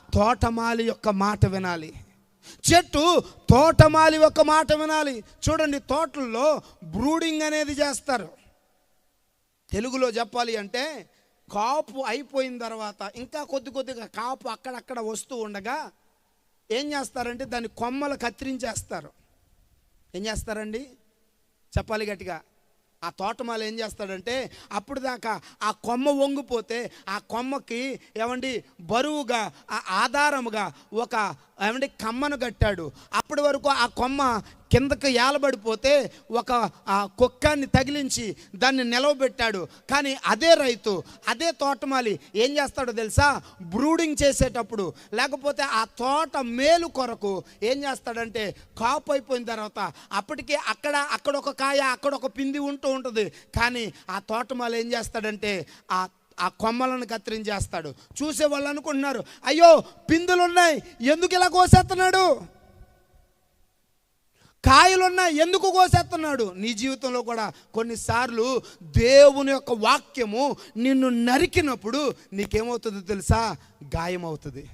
తోటమాలి యొక్క మాట వినాలి, చెట్టు తోటమాలి యొక్క మాట వినాలి. చూడండి, తోటల్లో బ్రూడింగ్ అనేది చేస్తారు. తెలుగులో చెప్పాలి అంటే కాపు అయిపోయిన తర్వాత ఇంకా కొద్దిగా కాపు అక్కడక్కడ వస్తూ ఉండగా ఏం చేస్తారంటే దాన్ని కొమ్మలు కత్తిరించేస్తారు. ఏం చేస్తారండి చెప్పాలి గట్టిగా? ఆ తోటమాల ఏం చేస్తాడంటే అప్పుడు దాకా ఆ కొమ్మ వంగిపోతే ఆ కొమ్మకి ఏమండి బరువుగా ఆధారముగా ఒక ఏమండి కమ్మను కట్టాడు. అప్పటి వరకు ఆ కొమ్మ కిందకి ఏలబడిపోతే ఒక కుక్కాన్ని తగిలించి దాన్ని నిలవబెట్టాడు. కానీ అదే రైతు, అదే తోటమాలి ఏం చేస్తాడో తెలుసా? బ్రూడింగ్ చేసేటప్పుడు లేకపోతే ఆ తోట మేలు కొరకు ఏం చేస్తాడంటే కాపు అయిపోయిన తర్వాత అప్పటికి అక్కడ ఒక కాయ, అక్కడ ఒక పిండి ఉంటూ ఉంటుంది. కానీ ఆ తోటమాలి ఏం చేస్తాడంటే ఆ కొమ్మలను కత్తిరించేస్తాడు. చూసే వాళ్ళు అనుకుంటున్నారు, అయ్యో పిందులున్నాయి ఎందుకు ఇలా కోసేస్తున్నాడు, కాయలున్నాయి ఎందుకు కోసేస్తున్నాడు. నీ జీవితంలో కూడా కొన్నిసార్లు దేవుని యొక్క వాక్యము నిన్ను నరికినప్పుడు నీకేమవుతుందో తెలుసా? గాయమవుతుంది.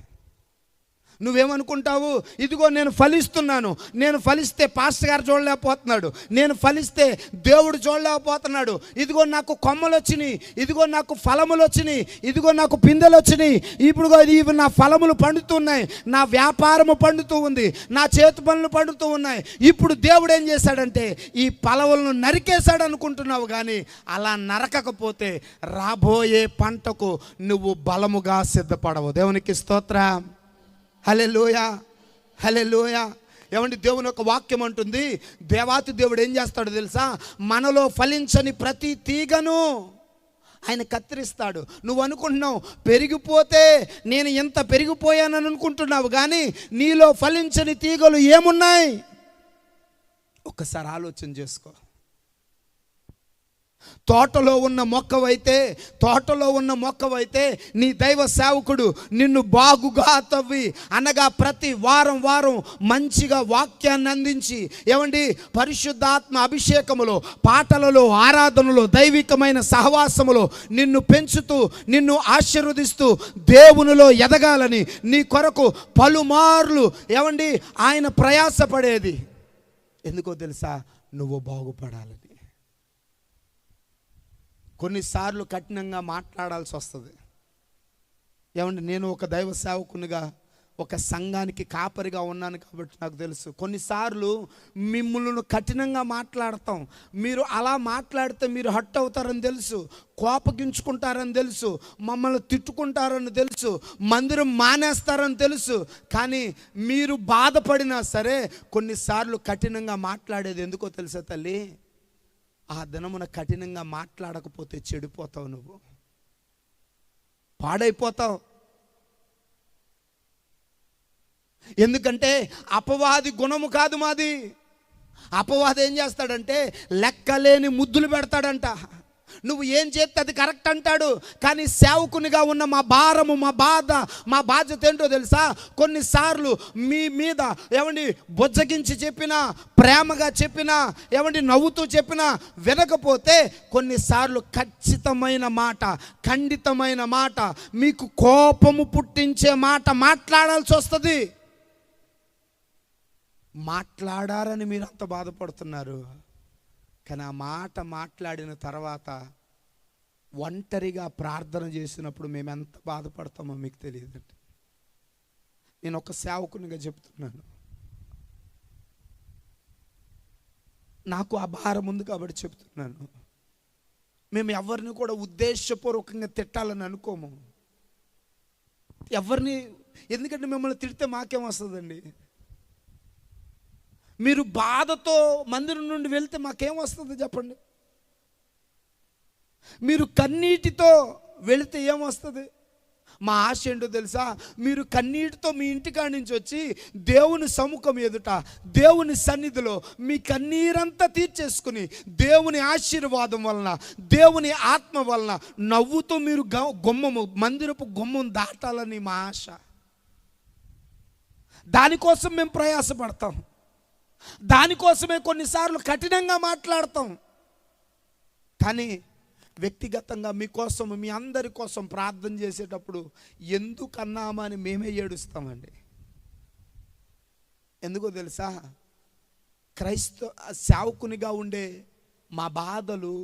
నువ్వేమనుకుంటావు? ఇదిగో నేను ఫలిస్తున్నాను, నేను ఫలిస్తే పాస్టర్ గారు చూడలేకపోతున్నాడు, నేను ఫలిస్తే దేవుడు చూడలేకపోతున్నాడు, ఇదిగో నాకు కొమ్మలు వచ్చినాయి, ఇదిగో నాకు ఫలములు వచ్చినాయి, ఇదిగో నాకు పిందెలు వచ్చినాయి, ఇప్పుడు నా ఫలములు పండుతున్నాయి, నా వ్యాపారము పండుతూ ఉంది, నా చేతి పనులు పండుతూ ఉన్నాయి. ఇప్పుడు దేవుడు ఏం చేశాడంటే ఈ ఫలములను నరికేశాడు అనుకుంటున్నావు. కానీ అలా నరకకపోతే రాబోయే పంటకు నువ్వు బలముగా సిద్ధపడవు. దేవునికి స్తోత్రం. హల్లెలూయా, హల్లెలూయా. ఏమండి? దేవుని యొక్క వాక్యం అంటుంది, దేవాతి దేవుడు ఏం చేస్తాడో తెలుసా? మనలో ఫలించని ప్రతి తీగను ఆయన కత్తిరిస్తాడు. నువ్వు అనుకుంటున్నావు పెరిగిపోతే నేను ఎంత పెరిగిపోయానని అనుకుంటున్నావు, కానీ నీలో ఫలించని తీగలు ఏమున్నాయి? ఒక్కసారి ఆలోచన చేసుకో. తోటలో ఉన్న మొక్కవైతే నీ దైవ సేవకుడు నిన్ను బాగుగా తవ్వి, అనగా ప్రతి వారం మంచిగా వాక్యాన్ని అందించి, ఏమండి, పరిశుద్ధాత్మ అభిషేకములో, పాటలలో, ఆరాధనలో, దైవికమైన సహవాసములో నిన్ను పెంచుతూ, నిన్ను ఆశీర్వదిస్తూ దేవునిలో ఎదగాలని నీ కొరకు పలుమార్లు, ఏమండి, ఆయన ప్రయాసపడేది. ఎందుకో తెలుసా? నువ్వు బాగుపడాలని. కొన్నిసార్లు కఠినంగా మాట్లాడాల్సి వస్తుంది. ఏమండి, నేను ఒక దైవ సేవకునిగా ఒక సంఘానికి కాపరిగా ఉన్నాను కాబట్టి నాకు తెలుసు. కొన్నిసార్లు మిమ్మల్ని కఠినంగా మాట్లాడతాం. మీరు అలా మాట్లాడితే మీరు హర్ట్ అవుతారని తెలుసు, కోపగించుకుంటారని తెలుసు, మమ్మల్ని తిట్టుకుంటారని తెలుసు, మందిరం మానేస్తారని తెలుసు. కానీ మీరు బాధపడినా సరే కొన్నిసార్లు కఠినంగా మాట్లాడేది ఎందుకో తెలుసా తల్లి? ఆ దినమున కఠినంగా మాట్లాడకపోతే చెడిపోతావు, నువ్వు పాడైపోతావు. ఎందుకంటే అపవాది గుణము కాదు మాది. అపవాది ఏం చేస్తాడంటే లెక్కలేని ముద్దులు పెడతాడంట. నువ్వు ఏం చేస్తే అది కరెక్ట్ అంటాడు. కానీ సేవకునిగా ఉన్న మా భారము, మా బాధ, మా బాధ్యత ఏంటో తెలుసా? కొన్నిసార్లు మీ మీద, ఏమండి, బుజ్జగించి చెప్పినా, ప్రేమగా చెప్పినా, ఏమండి, నవ్వుతూ చెప్పినా వినకపోతే కొన్నిసార్లు ఖచ్చితమైన మాట, ఖండితమైన మాట, మీకు కోపము పుట్టించే మాట మాట్లాడాల్సి వస్తుంది. మాట్లాడారని మీరు అంత బాధపడుతున్నారు, కానీ ఆ మాట మాట్లాడిన తర్వాత ఒంటరిగా ప్రార్థన చేసినప్పుడు మేము ఎంత బాధపడతామో మీకు తెలియదండి. నేను ఒక సేవకునిగా చెప్తున్నాను, నాకు ఆ భారం ఉంది కాబట్టి చెప్తున్నాను. మేము ఎవరిని కూడా ఉద్దేశపూర్వకంగా తిట్టాలని అనుకోము ఎవరిని. ఎందుకంటే మిమ్మల్ని తిడితే మాకేం వస్తుందండి? మీరు బాధతో మందిరం నుండి వెళ్తే మాకేం వస్తుంది చెప్పండి? మీరు కన్నీటితో వెళితే ఏమొస్తుంది? మా ఆశ ఏంటో తెలుసా? మీరు కన్నీటితో మీ ఇంటికాడి నుంచి వచ్చి దేవుని సముఖం ఎదుట, దేవుని సన్నిధిలో మీ కన్నీరంతా తీర్చేసుకుని దేవుని ఆశీర్వాదం వలన, దేవుని ఆత్మ వలన నవ్వుతూ మీరు మందిరపు గుమ్మం దాటాలని మా ఆశ. దానికోసం మేము ప్రయాసపడతాం. దానికోసమే కొన్నిసార్లు కఠినంగా మాట్లాడతాం. కానీ వ్యక్తిగతంగా మీకోసం, మీ అందరి కోసం ప్రార్థన చేసేటప్పుడు ఎందుకన్నామా అని మేమే ఏడుస్తామండి. ఎందుకో తెలుసా? సేవకునిగా ఉండే మా బాధలు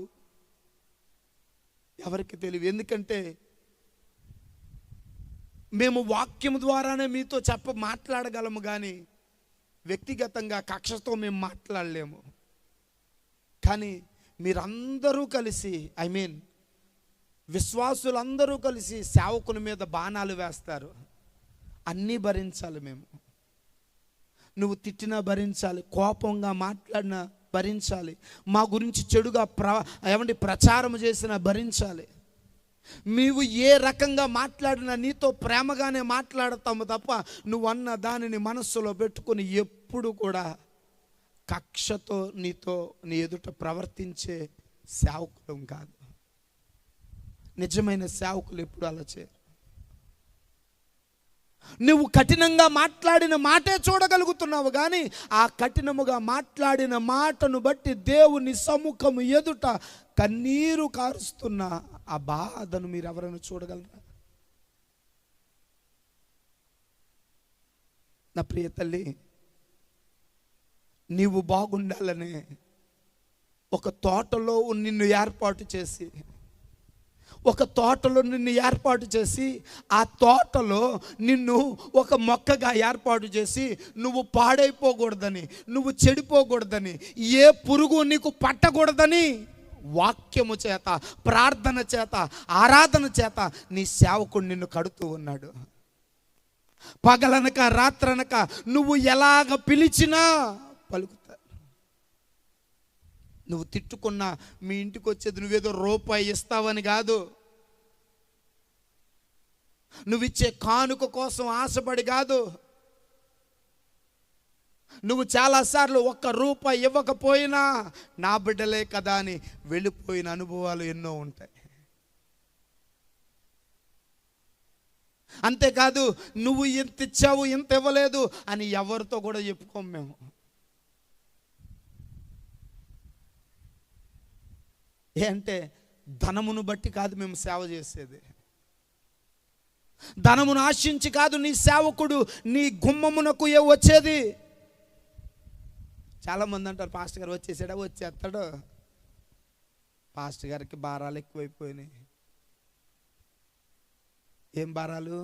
ఎవరికి తెలియదు. ఎందుకంటే మేము వాక్యం ద్వారానే మీతో మాట్లాడగలము, కానీ వ్యక్తిగతంగా కక్షతో మేము మాట్లాడలేము. కానీ మీరందరూ కలిసి, విశ్వాసులందరూ కలిసి సేవకుని మీద బాణాలు వేస్తారు. అన్నీ భరించాలి మేము. నువ్వు తిట్టినా భరించాలి, కోపంగా మాట్లాడినా భరించాలి, మా గురించి చెడుగా ప్రచారం చేసినా భరించాలి. నీవు ఏ రకంగా మాట్లాడినా నీతో ప్రేమగానే మాట్లాడతాము తప్ప నువ్వు అన్న దానిని మనస్సులో పెట్టుకుని ఎప్పుడు కూడా కక్షతో నీ ఎదుట ప్రవర్తించే సేవకులం కాదు. నిజమైన సేవకులు ఎప్పుడు అలా చేయరు. నువ్వు కఠినంగా మాట్లాడిన మాటే చూడగలుగుతున్నావు, కానీ ఆ కఠినముగా మాట్లాడిన మాటను బట్టి దేవుని సముఖము ఎదుట కన్నీరు కారుస్తున్న ఆ బాధను మీరు ఎవరైనా చూడగలరా? నా ప్రియ తల్లి, నీవు బాగుండాలనే ఒక తోటలో నిన్ను ఏర్పాటు చేసి ఆ తోటలో నిన్ను ఒక మొక్కగా ఏర్పాటు చేసి నువ్వు పాడైపోకూడదని, నువ్వు చెడిపోకూడదని, ఏ పురుగు నీకు పట్టకూడదని వాక్యము చేత, ప్రార్థన చేత, ఆరాధన చేత నీ సేవకుడు నిన్ను కడుతూ ఉన్నాడు. పగలనక రాత్రనక నువ్వు ఎలాగ పిలిచినా పలుకుతారు. నువ్వు తిట్టుకున్నా మీ ఇంటికి వచ్చేది నువ్వేదో రూపాయి ఇస్తావని కాదు, నువ్విచ్చే కానుక కోసం ఆశపడి కాదు, నువ్వు చాలాసార్లు ఒక్క రూపాయి ఇవ్వకపోయినా నా బిడ్డలే కదా అని వెళ్ళిపోయిన అనుభవాలు ఎన్నో ఉంటాయి. అంతేకాదు నువ్వు ఇంత ఇచ్చావు ఇంత ఇవ్వలేదు అని ఎవరితో కూడా చెప్పుకోము మేము. అంటే ధనమును బట్టి కాదు మేము సేవ చేసేది, ధనమును ఆశించి కాదు నీ సేవకుడు నీ గుమ్మమునకు వచ్చేది. చాలామంది అంటారు పాస్టర్ గారు వచ్చేసాడా, వచ్చేస్తాడు. పాస్టర్ గారికి భారాలు ఎక్కువైపోయినాయి. ఏం భారాలు?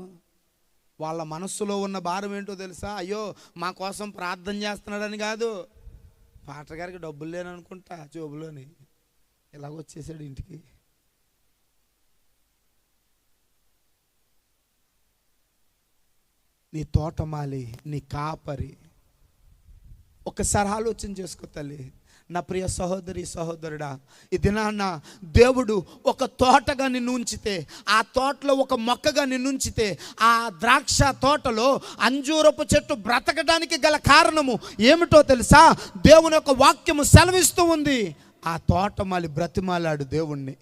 వాళ్ళ మనస్సులో ఉన్న భారం ఏంటో తెలుసా? అయ్యో మా కోసం ప్రార్థన చేస్తున్నాడని కాదు, పాస్టర్ గారికి డబ్బులు లేననుకుంటా జోబులోని, ఇలాగొచ్చేసాడు ఇంటికి. నీ తోటమాలి, నీ కాపరి, ఒకసారి ఆలోచన చేసుకో తల్లి. నా ప్రియ సహోదరి సహోదరుడా, ఈ దినాన్న దేవుడు ఒక తోటగా నిన్ను ఉంచితే, ఆ తోటలో ఒక మొక్కగా నిన్ను ఉంచితే, ఆ ద్రాక్ష తోటలో అంజూరపు చెట్టు బ్రతకడానికి గల కారణము ఏమిటో తెలుసా? దేవుని యొక్క వాక్యము సెలవిస్తూ ఉంది. ఆ తోటమాలి బ్రతిమాలాడు దేవుణ్ణి.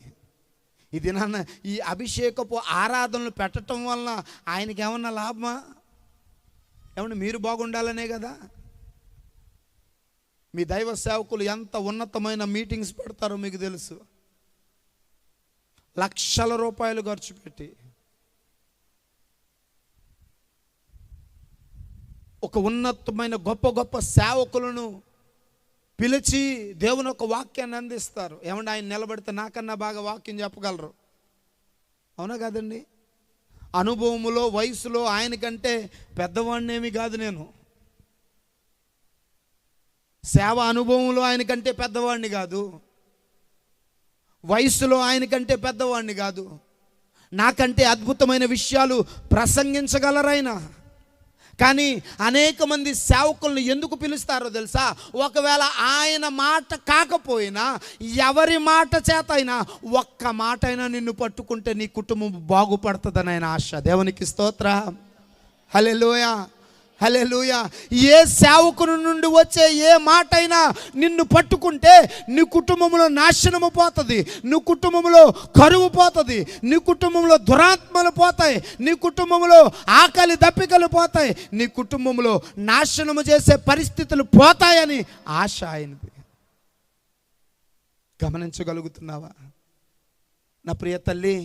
ఈ దినాన్న ఈ అభిషేకపు ఆరాధనలు పెట్టడం వలన ఆయనకి ఏమన్నా లాభమా? ఏమన్నా మీరు బాగుండాలనే కదా. మీ దైవ సేవకులు ఎంత ఉన్నతమైన మీటింగ్స్ పెడతారో మీకు తెలుసు. లక్షల రూపాయలు ఖర్చు పెట్టి ఒక ఉన్నతమైన గొప్ప గొప్ప సేవకులను పిలిచి దేవుని ఒక వాక్యాన్ని అందిస్తారు. ఏమంటే ఆయన నిలబడితే నాకన్నా బాగా వాక్యం చెప్పగలరు, అవునా కాదండి? అనుభవములో వయసులో ఆయనకంటే పెద్దవాడిని ఏమీ కాదు నేను. సేవ అనుభవంలో ఆయనకంటే పెద్దవాడిని కాదు, వయసులో ఆయనకంటే పెద్దవాడిని కాదు. నాకంటే అద్భుతమైన విషయాలు ప్రసంగించగలరైనా. కానీ అనేక మంది సేవకులను ఎందుకు పిలుస్తారో తెలుసా? ఒకవేళ ఆయన మాట కాకపోయినా ఎవరి మాట చేత అయినా ఒక్క మాట అయినా నిన్ను పట్టుకుంటే నీ కుటుంబం బాగుపడుతుందని ఆయన ఆశ. దేవునికి స్తోత్రం, హల్లెలూయా, హల్లెలూయా. ఏ సేవకుని నుండి వచ్చే ఏ మాట అయినా నిన్ను పట్టుకుంటే నీ కుటుంబంలో నాశనము పోతుంది, నీ కుటుంబంలో కరువు పోతుంది, నీ కుటుంబంలో దురాత్మలు పోతాయి, నీ కుటుంబంలో ఆకలి దప్పికలు పోతాయి, నీ కుటుంబంలో నాశనము చేసే పరిస్థితులు పోతాయని ఆశ ఆయనది. గమనించగలుగుతున్నావా నా ప్రియ తల్లి?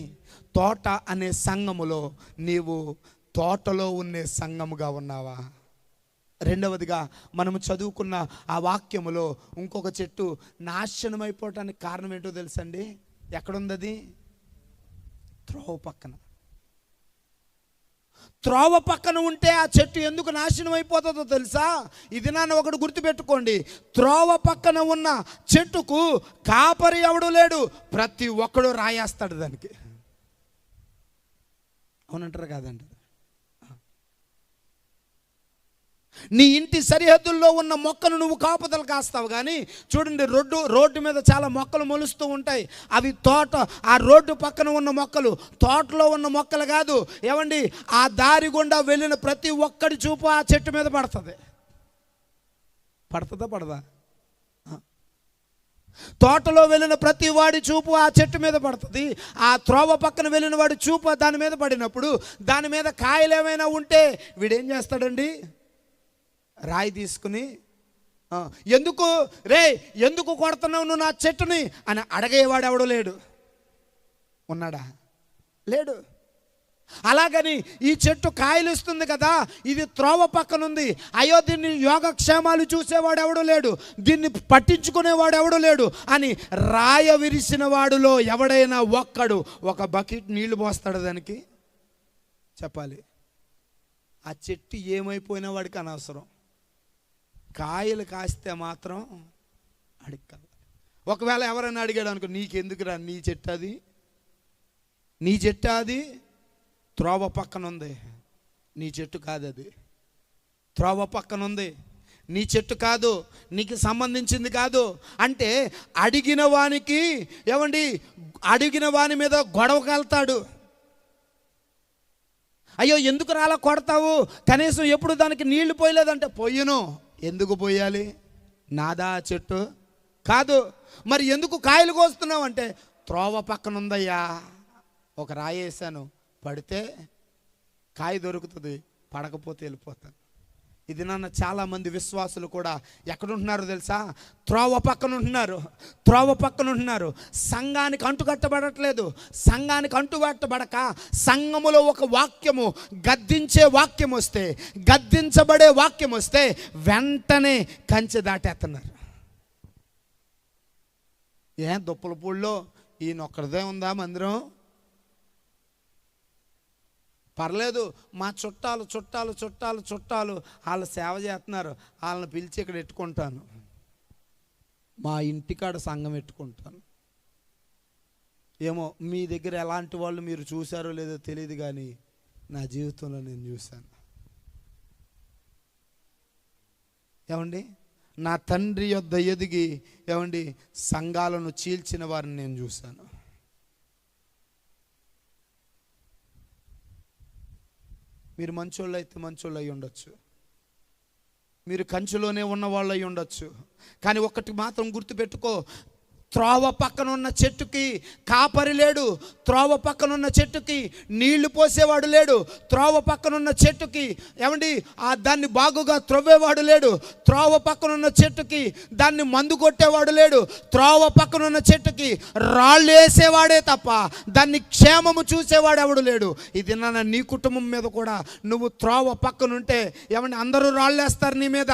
తోట అనే సంఘములో నీవు తోటలో ఉండే సంఘముగా ఉన్నావా? రెండవదిగా మనము చదువుకున్న ఆ వాక్యములో ఇంకొక చెట్టు నాశనం అయిపోవటానికి కారణం ఏంటో తెలుసండి? ఎక్కడుంది అది? త్రోవ పక్కన. త్రోవ పక్కన ఉంటే ఆ చెట్టు ఎందుకు నాశనం అయిపోతుందో తెలుసా? ఇది నాన్న ఒకటి గుర్తుపెట్టుకోండి. త్రోవ పక్కన ఉన్న చెట్టుకు కాపరి ఎవడు లేడు, ప్రతి ఒక్కడు రాయేస్తాడు దానికి. అవునంటారు కాదండి? నీ ఇంటి సరిహద్దుల్లో ఉన్న మొక్కను నువ్వు కాపుదలు కాస్తావు. కానీ చూడండి, రోడ్డు మీద చాలా మొక్కలు మొలుస్తూ ఉంటాయి. అవి ఆ రోడ్డు పక్కన ఉన్న మొక్కలు, తోటలో ఉన్న మొక్కలు కాదు. ఏమండి, ఆ దారి గుండా వెళ్ళిన ప్రతి ఒక్కడి చూపు ఆ చెట్టు మీద పడుతుంది. పడుతుందా పడదా? తోటలో వెళ్ళిన ప్రతి వాడి చూపు ఆ చెట్టు మీద పడుతుంది. ఆ త్రోవ పక్కన వెళ్ళిన వాడి చూపు దాని మీద పడినప్పుడు దాని మీద కాయలు ఏమైనా ఉంటే వీడేం చేస్తాడండి? రాయి తీసుకుని, ఎందుకు కొడుతున్నావు నువ్వు నా చెట్టుని అని అడగేవాడు ఎవడో లేడు. ఉన్నాడా? లేడు. అలాగని ఈ చెట్టు కాయలు ఇస్తుంది కదా, ఇది త్రోవ పక్కనుంది, అయ్యో దీన్ని యోగక్షేమాలు చూసేవాడు ఎవడో లేడు, దీన్ని పట్టించుకునేవాడు ఎవడో లేడు అని రాయ విరిసిన వాడులో ఎవడైనా ఒక్కడు ఒక బకెట్ నీళ్లు పోస్తాడు దానికి? చెప్పాలి. ఆ చెట్టు ఏమైపోయినా వాడికి అనవసరం, కాయలు కాస్తే మాత్రం అడిగాలి. ఒకవేళ ఎవరైనా అడిగాడు అనుకో, నీకెందుకురా నీ చెట్టు అది, నీ చెట్టు అది, త్రోవ పక్కన ఉంది, నీ చెట్టు కాదు అది. త్రోవ పక్కన ఉంది, నీ చెట్టు కాదు, నీకు సంబంధించింది కాదు అంటే అడిగిన వానికి ఏమండి, అడిగిన వాని మీద గొడవకు వెళ్తాడు. అయ్యో ఎందుకు రాలా కొడతావు, కనీసం ఎప్పుడు దానికి నీళ్లు పోయలేదంటే, ఎందుకు పోయాలి? నాదా చెట్టు కాదు. మరి ఎందుకు కాయలు కోస్తున్నావు అంటే, త్రోవ పక్కన ఉందయ్యా, ఒక రాయి వేసాను, పడితే కాయ దొరుకుతుంది, పడకపోతే వెళ్ళిపోతాను. ఇది నాన్న చాలామంది విశ్వాసులు కూడా ఎక్కడుంటున్నారు తెలుసా? త్రోవ పక్కన ఉంటున్నారు. త్రోవ పక్కన ఉంటున్నారు. సంఘానికి అంటుకట్టబడట్లేదు. సంఘానికి అంటుకట్టబడక సంఘములో ఒక వాక్యము, గద్దించే వాక్యం వస్తే, గద్దించబడే వాక్యం వస్తే వెంటనే కంచె దాటేస్తున్నారు. దుప్పల పూడిలో ఈయనొక్కడిదే ఉందా మందిరం? పర్లేదు, మా చుట్టాలు చుట్టాలు చుట్టాలు చుట్టాలు వాళ్ళు సేవ చేస్తున్నారు, వాళ్ళని పిలిచి ఇక్కడ ఎట్టుకుంటాను, మా ఇంటికాడ సంఘం ఎట్టుకుంటాను. ఏమో మీ దగ్గర ఎలాంటి వాళ్ళు మీరు చూశారో లేదో తెలియదు, కానీ నా జీవితంలో నేను చూశాను. ఏమండి, నా తండ్రి యొద్ద ఎదిగి ఏమండి సంఘాలను చీల్చిన వారిని నేను చూశాను. మీరు మంచోళ్ళు అయితే మంచోళ్ళు అయి ఉండొచ్చు, మీరు కంచులోనే ఉన్న వాళ్ళు అయి ఉండొచ్చు, కానీ ఒక్కటి మాత్రం గుర్తుపెట్టుకో, త్రోవ పక్కన ఉన్న చెట్టుకి కాపరి లేడు, త్రోవ పక్కన ఉన్న చెట్టుకి నీళ్లు పోసేవాడు లేడు, త్రోవ పక్కన ఉన్న చెట్టుకి ఏమండి దాన్ని బాగుగా త్రవ్వేవాడు లేడు, త్రోవ పక్కన ఉన్న చెట్టుకి దాన్ని మందు కొట్టేవాడు లేడు, త్రోవ పక్కన ఉన్న చెట్టుకి రాళ్ళు వేసేవాడే తప్ప దాన్ని క్షేమము చూసేవాడు ఎవడు లేడు. ఇది నాన్న నీ కుటుంబం మీద కూడా నువ్వు త్రోవ పక్కన ఉంటే ఏమండి అందరూ రాళ్ళు వేస్తారు నీ మీద.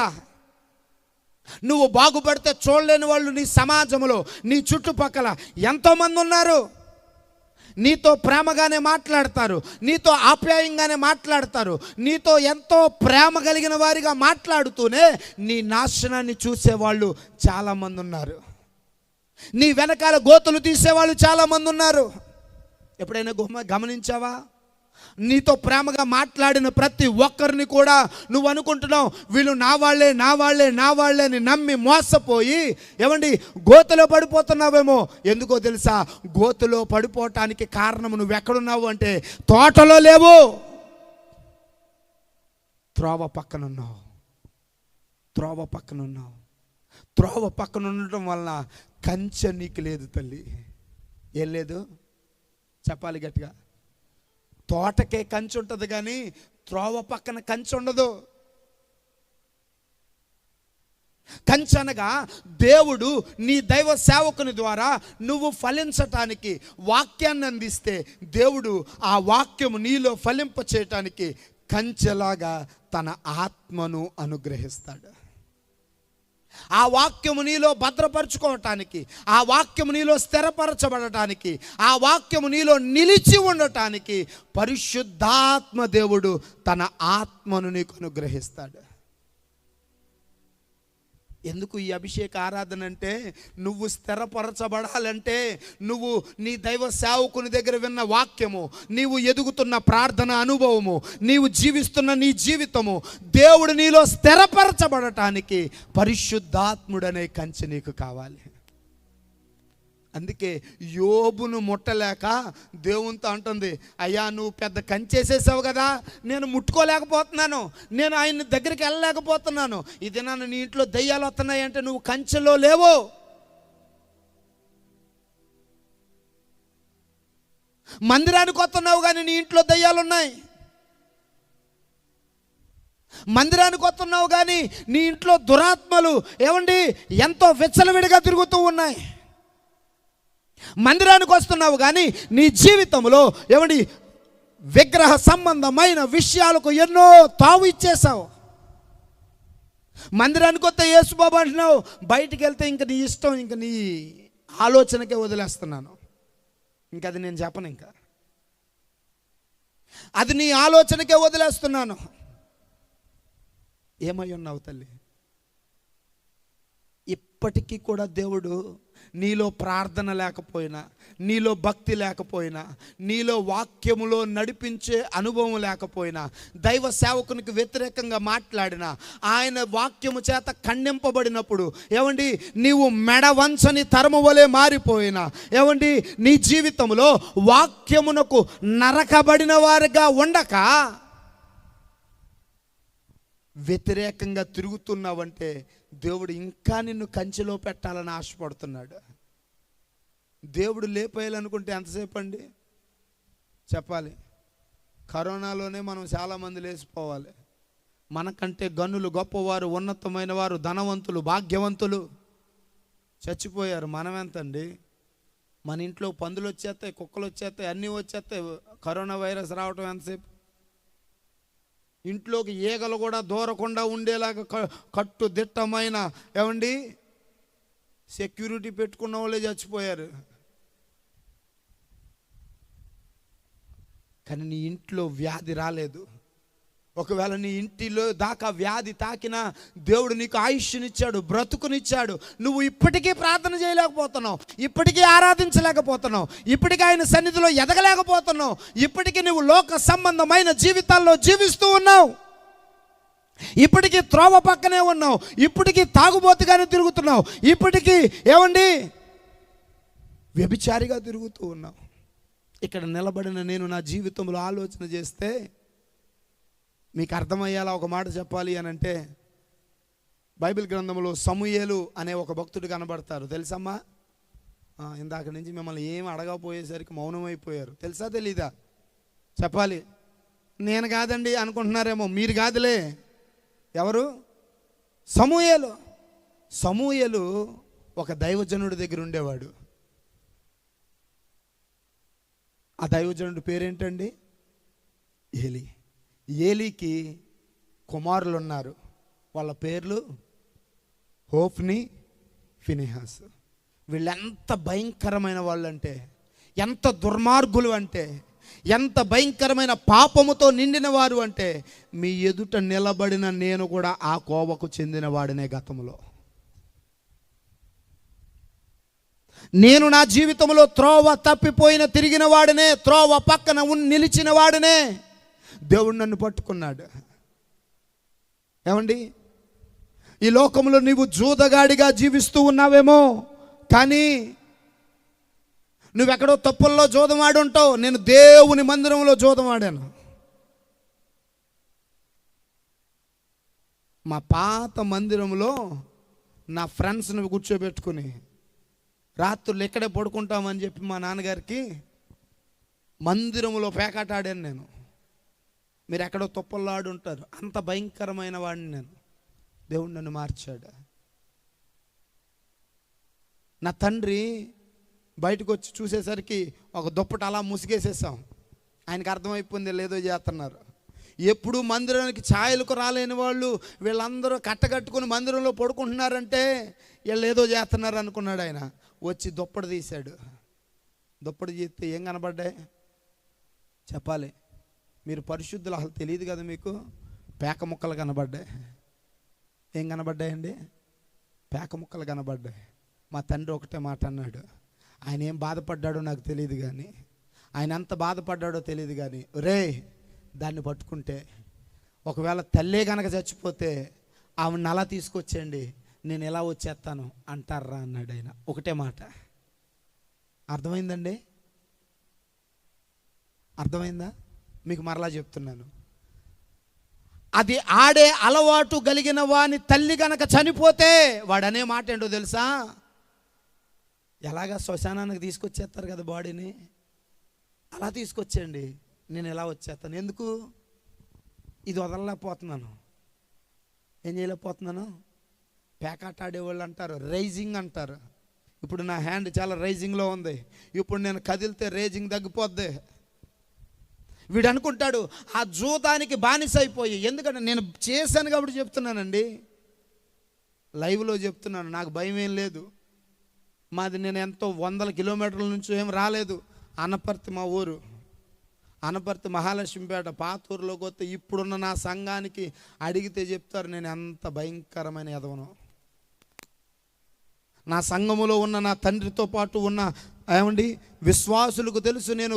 నువ్వు బాగుపడితే చూడలేని వాళ్ళు నీ సమాజంలో, నీ చుట్టుపక్కల ఎంతోమంది ఉన్నారు. నీతో ప్రేమగానే మాట్లాడతారు, నీతో ఆప్యాయంగానే మాట్లాడతారు, నీతో ఎంతో ప్రేమ కలిగిన వారిగా మాట్లాడుతూనే నీ నాశనాన్ని చూసేవాళ్ళు చాలామంది ఉన్నారు. నీ వెనకాల గోతులు తీసేవాళ్ళు చాలామంది ఉన్నారు. ఎప్పుడైనా గమనించావా? నీతో ప్రేమగా మాట్లాడిన ప్రతి ఒక్కరిని కూడా నువ్వు అనుకుంటున్నావు వీళ్ళు నా వాళ్ళే నా వాళ్ళే నా వాళ్ళే అని నమ్మి మోసపోయి ఏమండి గోతులో పడిపోతున్నావేమో. ఎందుకో తెలుసా? గోతులో పడిపోవటానికి కారణం నువ్వు ఎక్కడున్నావు అంటే తోటలో లేవు, త్రోవ పక్కన ఉన్నావు. త్రోవ పక్కన ఉన్నావు. త్రోవ పక్కన ఉండటం వలన కంచె నీకు లేదు తల్లి. ఏం లేదు చెప్పాలి గట్టిగా. తోటకే కంచె ఉంటుంది కానీ త్రోవ పక్కన కంచె ఉండదు. కంచె అనగా దేవుడు నీ దైవ సేవకుని ద్వారా నువ్వు ఫలించటానికి వాక్యాన్ని అందిస్తే దేవుడు ఆ వాక్యము నీలో ఫలింప చేయటానికి కంచెలాగా తన ఆత్మను అనుగ్రహిస్తాడు. ఆ వాక్యము నీలో భద్రపరచుకోవటానికి, ఆ వాక్యము నీలో స్థిరపరచబడటానికి, ఆ వాక్యము నీలో నిలిచి ఉండటానికి పరిశుద్ధాత్మ దేవుడు తన ఆత్మను నీకు అనుగ్రహిస్తాడు. ఎందుకు ఈ అభిషేక ఆరాధన అంటే, నువ్వు స్థిరపరచబడాలంటే, నువ్వు నీ దైవ సేవకుని దగ్గర విన్న వాక్యము, నీవు ఎదుగుతున్న ప్రార్థన అనుభవము, నీవు జీవిస్తున్న నీ జీవితము దేవుడు నీలో స్థిరపరచబడటానికి పరిశుద్ధాత్ముడనే కంచె నీకు కావాలి. అందుకే యోబును ముట్టలేక దేవునితో అంటుంది, అయ్యా నువ్వు పెద్ద కంచేసేసావు కదా, నేను ముట్టుకోలేకపోతున్నాను, నేను ఆయన దగ్గరికి వెళ్ళలేకపోతున్నాను. ఇది నన్ను నీ ఇంట్లో దయ్యాలు వస్తున్నాయి అంటే నువ్వు కంచెలో లేవు. మందిరానికి వస్తున్నావు కానీ నీ ఇంట్లో దయ్యాలు ఉన్నాయి. మందిరానికి వస్తున్నావు కానీ నీ ఇంట్లో దురాత్మలు ఏమండి ఎంతో విచ్చలవిడిగా తిరుగుతూ ఉన్నాయి. మందిరానికి వస్తున్నావు కానీ నీ జీవితంలో ఏమండి విగ్రహ సంబంధమైన విషయాలకు ఎన్నో తావు ఇచ్చేసావు. మందిరానికి వస్తే యేసుబాబు అంటున్నావు, బయటికి వెళ్తే ఇంక నీ ఇష్టం, ఇంక నీ ఆలోచనకే వదిలేస్తున్నాను, ఇంక అది నేను చెప్పను, ఇంకా అది నీ ఆలోచనకే వదిలేస్తున్నాను. ఏమై ఉన్నావు తల్లి? ఇప్పటికీ కూడా దేవుడు నీలో ప్రార్థన లేకపోయినా, నీలో భక్తి లేకపోయినా, నీలో వాక్యములో నడిపించే అనుభవం లేకపోయినా, దైవ సేవకునికి వ్యతిరేకంగా మాట్లాడినా, ఆయన వాక్యము చేత ఖండింపబడినప్పుడు ఏమండి నీవు మెడవంచని తరము వలె మారిపోయినా, ఏమండి నీ జీవితంలో వాక్యమునకు నరకబడిన వారిగా ఉండక వ్యతిరేకంగా తిరుగుతున్నావంటే దేవుడు ఇంకా నిన్ను కంచెలో పెట్టాలని ఆశపడుతున్నాడు. దేవుడు లేపేయాలనుకుంటే ఎంతసేపు అండి చెప్పాలి. కరోనాలోనే మనం చాలామంది లేచిపోవాలి. మనకంటే గనులు, గొప్పవారు, ఉన్నతమైన వారు, ధనవంతులు, భాగ్యవంతులు చచ్చిపోయారు. మనం ఎంతండి? మన ఇంట్లో పందులు వచ్చేస్తాయి, కుక్కలు వచ్చేస్తాయి, అన్నీ వచ్చేస్తాయి. కరోనా వైరస్ రావటం ఎంతసేపు? ఇంట్లోకి ఈగలు కూడా దూరకుండా ఉండేలాగా కట్టుదిట్టమైన ఏమండి సెక్యూరిటీ పెట్టుకున్న వాళ్ళే చచ్చిపోయారు. కానీ నీ ఇంట్లో వ్యాధి రాలేదు. ఒకవేళ నీ ఇంటిలో దాకా వ్యాధి తాకినా దేవుడు నీకు ఆయుష్నిచ్చాడు, బ్రతుకునిచ్చాడు. నువ్వు ఇప్పటికీ ప్రార్థన చేయలేకపోతున్నావు, ఇప్పటికీ ఆరాధించలేకపోతున్నావు, ఇప్పటికీ ఆయన సన్నిధిలో ఎదగలేకపోతున్నావు, ఇప్పటికీ నువ్వు లోక సంబంధమైన జీవితాల్లో జీవిస్తూ ఉన్నావు, ఇప్పటికీ త్రోవ పక్కనే ఉన్నావు, ఇప్పటికీ తాగుబోతుగానే తిరుగుతున్నావు, ఇప్పటికీ ఏమండి వ్యభిచారిగా తిరుగుతూ ఉన్నావు. ఇక్కడ నిలబడిన నేను నా జీవితంలో ఆలోచన చేస్తే మీకు అర్థమయ్యేలా ఒక మాట చెప్పాలి అని అంటే, బైబిల్ గ్రంథంలో సమూయేలు అనే ఒక భక్తుడు కనబడతారు. తెలుసమ్మా? ఇందాక నుంచి మిమ్మల్ని ఏం అడగపోయేసరికి మౌనమైపోయారు. తెలుసా తెలీదా? చెప్పాలి. నేను కాదండి అనుకుంటున్నారేమో. మీరు కాదులే. ఎవరు? సమూయేలు. సమూయేలు ఒక దైవజనుడి దగ్గర ఉండేవాడు. ఆ దైవజనుడి పేరేంటండి? ఏలీ. ఏలీకి కుమారులు ఉన్నారు. వాళ్ళ పేర్లు హోఫ్ని, ఫినెహాస్. వీళ్ళెంత భయంకరమైన వాళ్ళు అంటే, ఎంత దుర్మార్గులు అంటే, ఎంత భయంకరమైన పాపముతో నిండిన వారు అంటే, మీ ఎదుట నిలబడిన నేను కూడా ఆ కోవకు చెందిన వాడినే. గతంలో నేను నా జీవితంలో త్రోవ తప్పిపోయిన తిరిగిన వాడినే, త్రోవ పక్కన నిలిచిన వాడినే. దేవుడు నన్ను పట్టుకున్నాడు. ఏమండి, ఈ లోకంలో నీవు జూదగాడిగా జీవిస్తూ ఉన్నావేమో, కానీ నువ్వెక్కడో తప్పుల్లో జూదమాడి ఉంటావు. నేను దేవుని మందిరంలో జూదమాడాను. మా పాత మందిరంలో నా ఫ్రెండ్స్ని కూర్చోబెట్టుకుని రాత్రులు ఇక్కడే పడుకుంటామని చెప్పి మా నాన్నగారికి మందిరంలో పేకాట ఆడాను నేను. మీరు ఎక్కడో తొప్పల్లో ఆడి ఉంటారు. అంత భయంకరమైన వాడిని నేను. దేవుడు నన్ను మార్చాడు. నా తండ్రి బయటకు వచ్చి చూసేసరికి ఒక దుప్పటి అలా ముసిగేసేసాం. ఆయనకు అర్థమైపోయింది లేదో చేస్తున్నారు. ఎప్పుడు మందిరానికి ఛాయలకు రాలేని వాళ్ళు వీళ్ళందరూ కట్టకట్టుకుని మందిరంలో పడుకుంటున్నారంటే వీళ్ళు ఏదో చేస్తున్నారు అనుకున్నాడు. ఆయన వచ్చి దుప్పటి తీశాడు. దుప్పటి తీస్తే ఏం కనబడ్డాయి చెప్పాలి. మీరు పరిశుద్ధులు, అసలు తెలియదు కదా మీకు. పేక ముక్కలు కనబడ్డాయి. ఏం కనబడ్డాయండి? పేక ముక్కలు కనబడ్డాయి. మా తండ్రి ఒకటే మాట అన్నాడు. ఆయన ఏం బాధపడ్డాడో నాకు తెలియదు కానీ, ఆయన ఎంత బాధపడ్డాడో తెలియదు కానీ, రే దాన్ని పట్టుకుంటే ఒకవేళ తల్లే కనుక చచ్చిపోతే ఆవిడని అలా తీసుకొచ్చేయండి, నేను ఎలా వచ్చేస్తాను అంటారా అన్నాడు ఆయన. ఒకటే మాట. అర్థమైందండి? అర్థమైందా? మీకు మరలా చెప్తున్నాను. అది ఆడే అలవాటు కలిగిన వాని తల్లి గనక చనిపోతే వాడనే మాట ఏంటో తెలుసా? ఎలాగా శ్మశానానికి తీసుకొచ్చేస్తారు కదా బాడీని, అలా తీసుకొచ్చేయండి, నేను ఎలా వచ్చేస్తాను. ఎందుకు? ఇది వదలలేకపోతున్నాను. ఏం చేయలేకపోతున్నాను? పేకాట ఆడేవాళ్ళు అంటారు రైజింగ్ అంటారు. ఇప్పుడు నా హ్యాండ్ చాలా రైజింగ్లో ఉంది. ఇప్పుడు నేను కదిలితే రైజింగ్ తగ్గిపోద్ది. వీడు అనుకుంటాడు ఆ జూతానికి బానిస అయిపోయి. ఎందుకంటే నేను చేశాను కాబట్టి చెప్తున్నానండి, లైవ్లో చెప్తున్నాను. నాకు భయం ఏం లేదు. మాది నేను ఎంతో 100 కిలోమీటర్ల నుంచి ఏం రాలేదు. అనపర్తి మా ఊరు, అనపర్తి మహాలక్ష్మిపేట. పాతూరులోకి వస్తే ఇప్పుడున్న నా సంఘానికి అడిగితే చెప్తారు నేను ఎంత భయంకరమైన ఎదవను. నా సంఘములో ఉన్న నా తండ్రితో పాటు ఉన్న ఏమండి విశ్వాసులకు తెలుసు నేను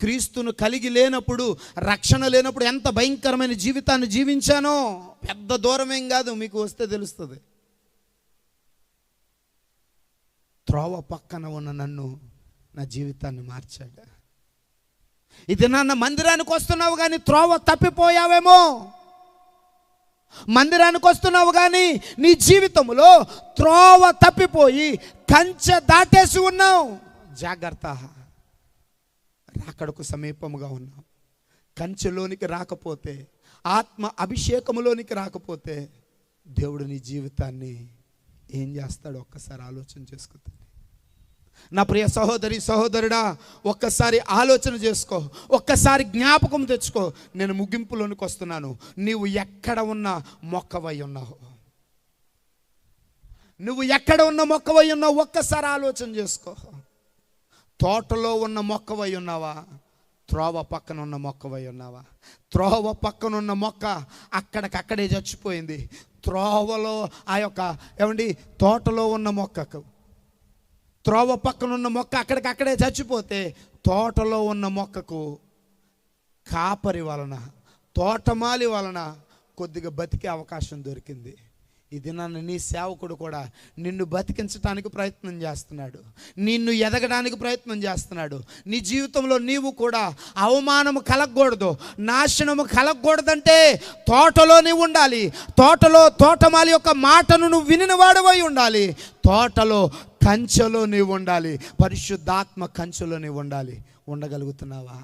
క్రీస్తును కలిగి లేనప్పుడు, రక్షణ లేనప్పుడు ఎంత భయంకరమైన జీవితాన్ని జీవించానో. పెద్ద దూరమేం కాదు, మీకు వస్తే తెలుస్తుంది. త్రోవ పక్కన ఉన్న నన్ను, నా జీవితాన్ని మార్చాడు. ఇది నాన్న మందిరానికి వస్తున్నావు కానీ త్రోవ తప్పిపోయావేమో. మందిరానికి వస్తున్నావు కానీ నీ జీవితంలో త్రోవ తప్పిపోయి కంచె దాటేసి ఉన్నావు. జాగ్రత్త, రాకడకు సమీపముగా ఉన్నావు. కంచెలోనికి రాకపోతే, ఆత్మ అభిషేకములోనికి రాకపోతే దేవుడు నీ జీవితాన్ని ఏం చేస్తాడో ఒక్కసారి ఆలోచన చేసుకుంటుంది. నా ప్రియ సహోదరి సహోదరుడా, ఒక్కసారి ఆలోచన చేసుకో, ఒక్కసారి జ్ఞాపకం తెచ్చుకో. నేను ముగింపులోనికి వస్తున్నాను. నీవు ఎక్కడ ఉన్న మొక్కవై ఉన్నావు, నువ్వు ఎక్కడ ఉన్న మొక్కవై ఉన్నావు ఒక్కసారి ఆలోచన చేసుకో. తోటలో ఉన్న మొక్కవై ఉన్నావా, త్రోవ పక్కన ఉన్న మొక్కవై ఉన్నావా? త్రోవ పక్కన ఉన్న మొక్క అక్కడికక్కడే చచ్చిపోయింది. త్రోవలో తోటలో ఉన్న మొక్కకు, త్రోవ పక్కన ఉన్న మొక్క అక్కడికక్కడే చచ్చిపోతే, తోటలో ఉన్న మొక్కకు కాపరి వలన, తోటమాలి వలన కొద్దిగా బతికే అవకాశం దొరికింది. ఇది నన్ను నీ సేవకుడు కూడా నిన్ను బతికించడానికి ప్రయత్నం చేస్తున్నాడు, నిన్ను ఎదగడానికి ప్రయత్నం చేస్తున్నాడు. నీ జీవితంలో నీవు కూడా అవమానము కలగకూడదు, నాశనము కలగకూడదంటే తోటలో నీవు ఉండాలి. తోటలో తోటమాలి యొక్క మాటను నువ్వు వినినవాడవై ఉండాలి. తోటలో కంచెలో నీవు ఉండాలి. పరిశుద్ధాత్మ కంచెలో నీవు ఉండాలి. ఉండగలుగుతున్నావా?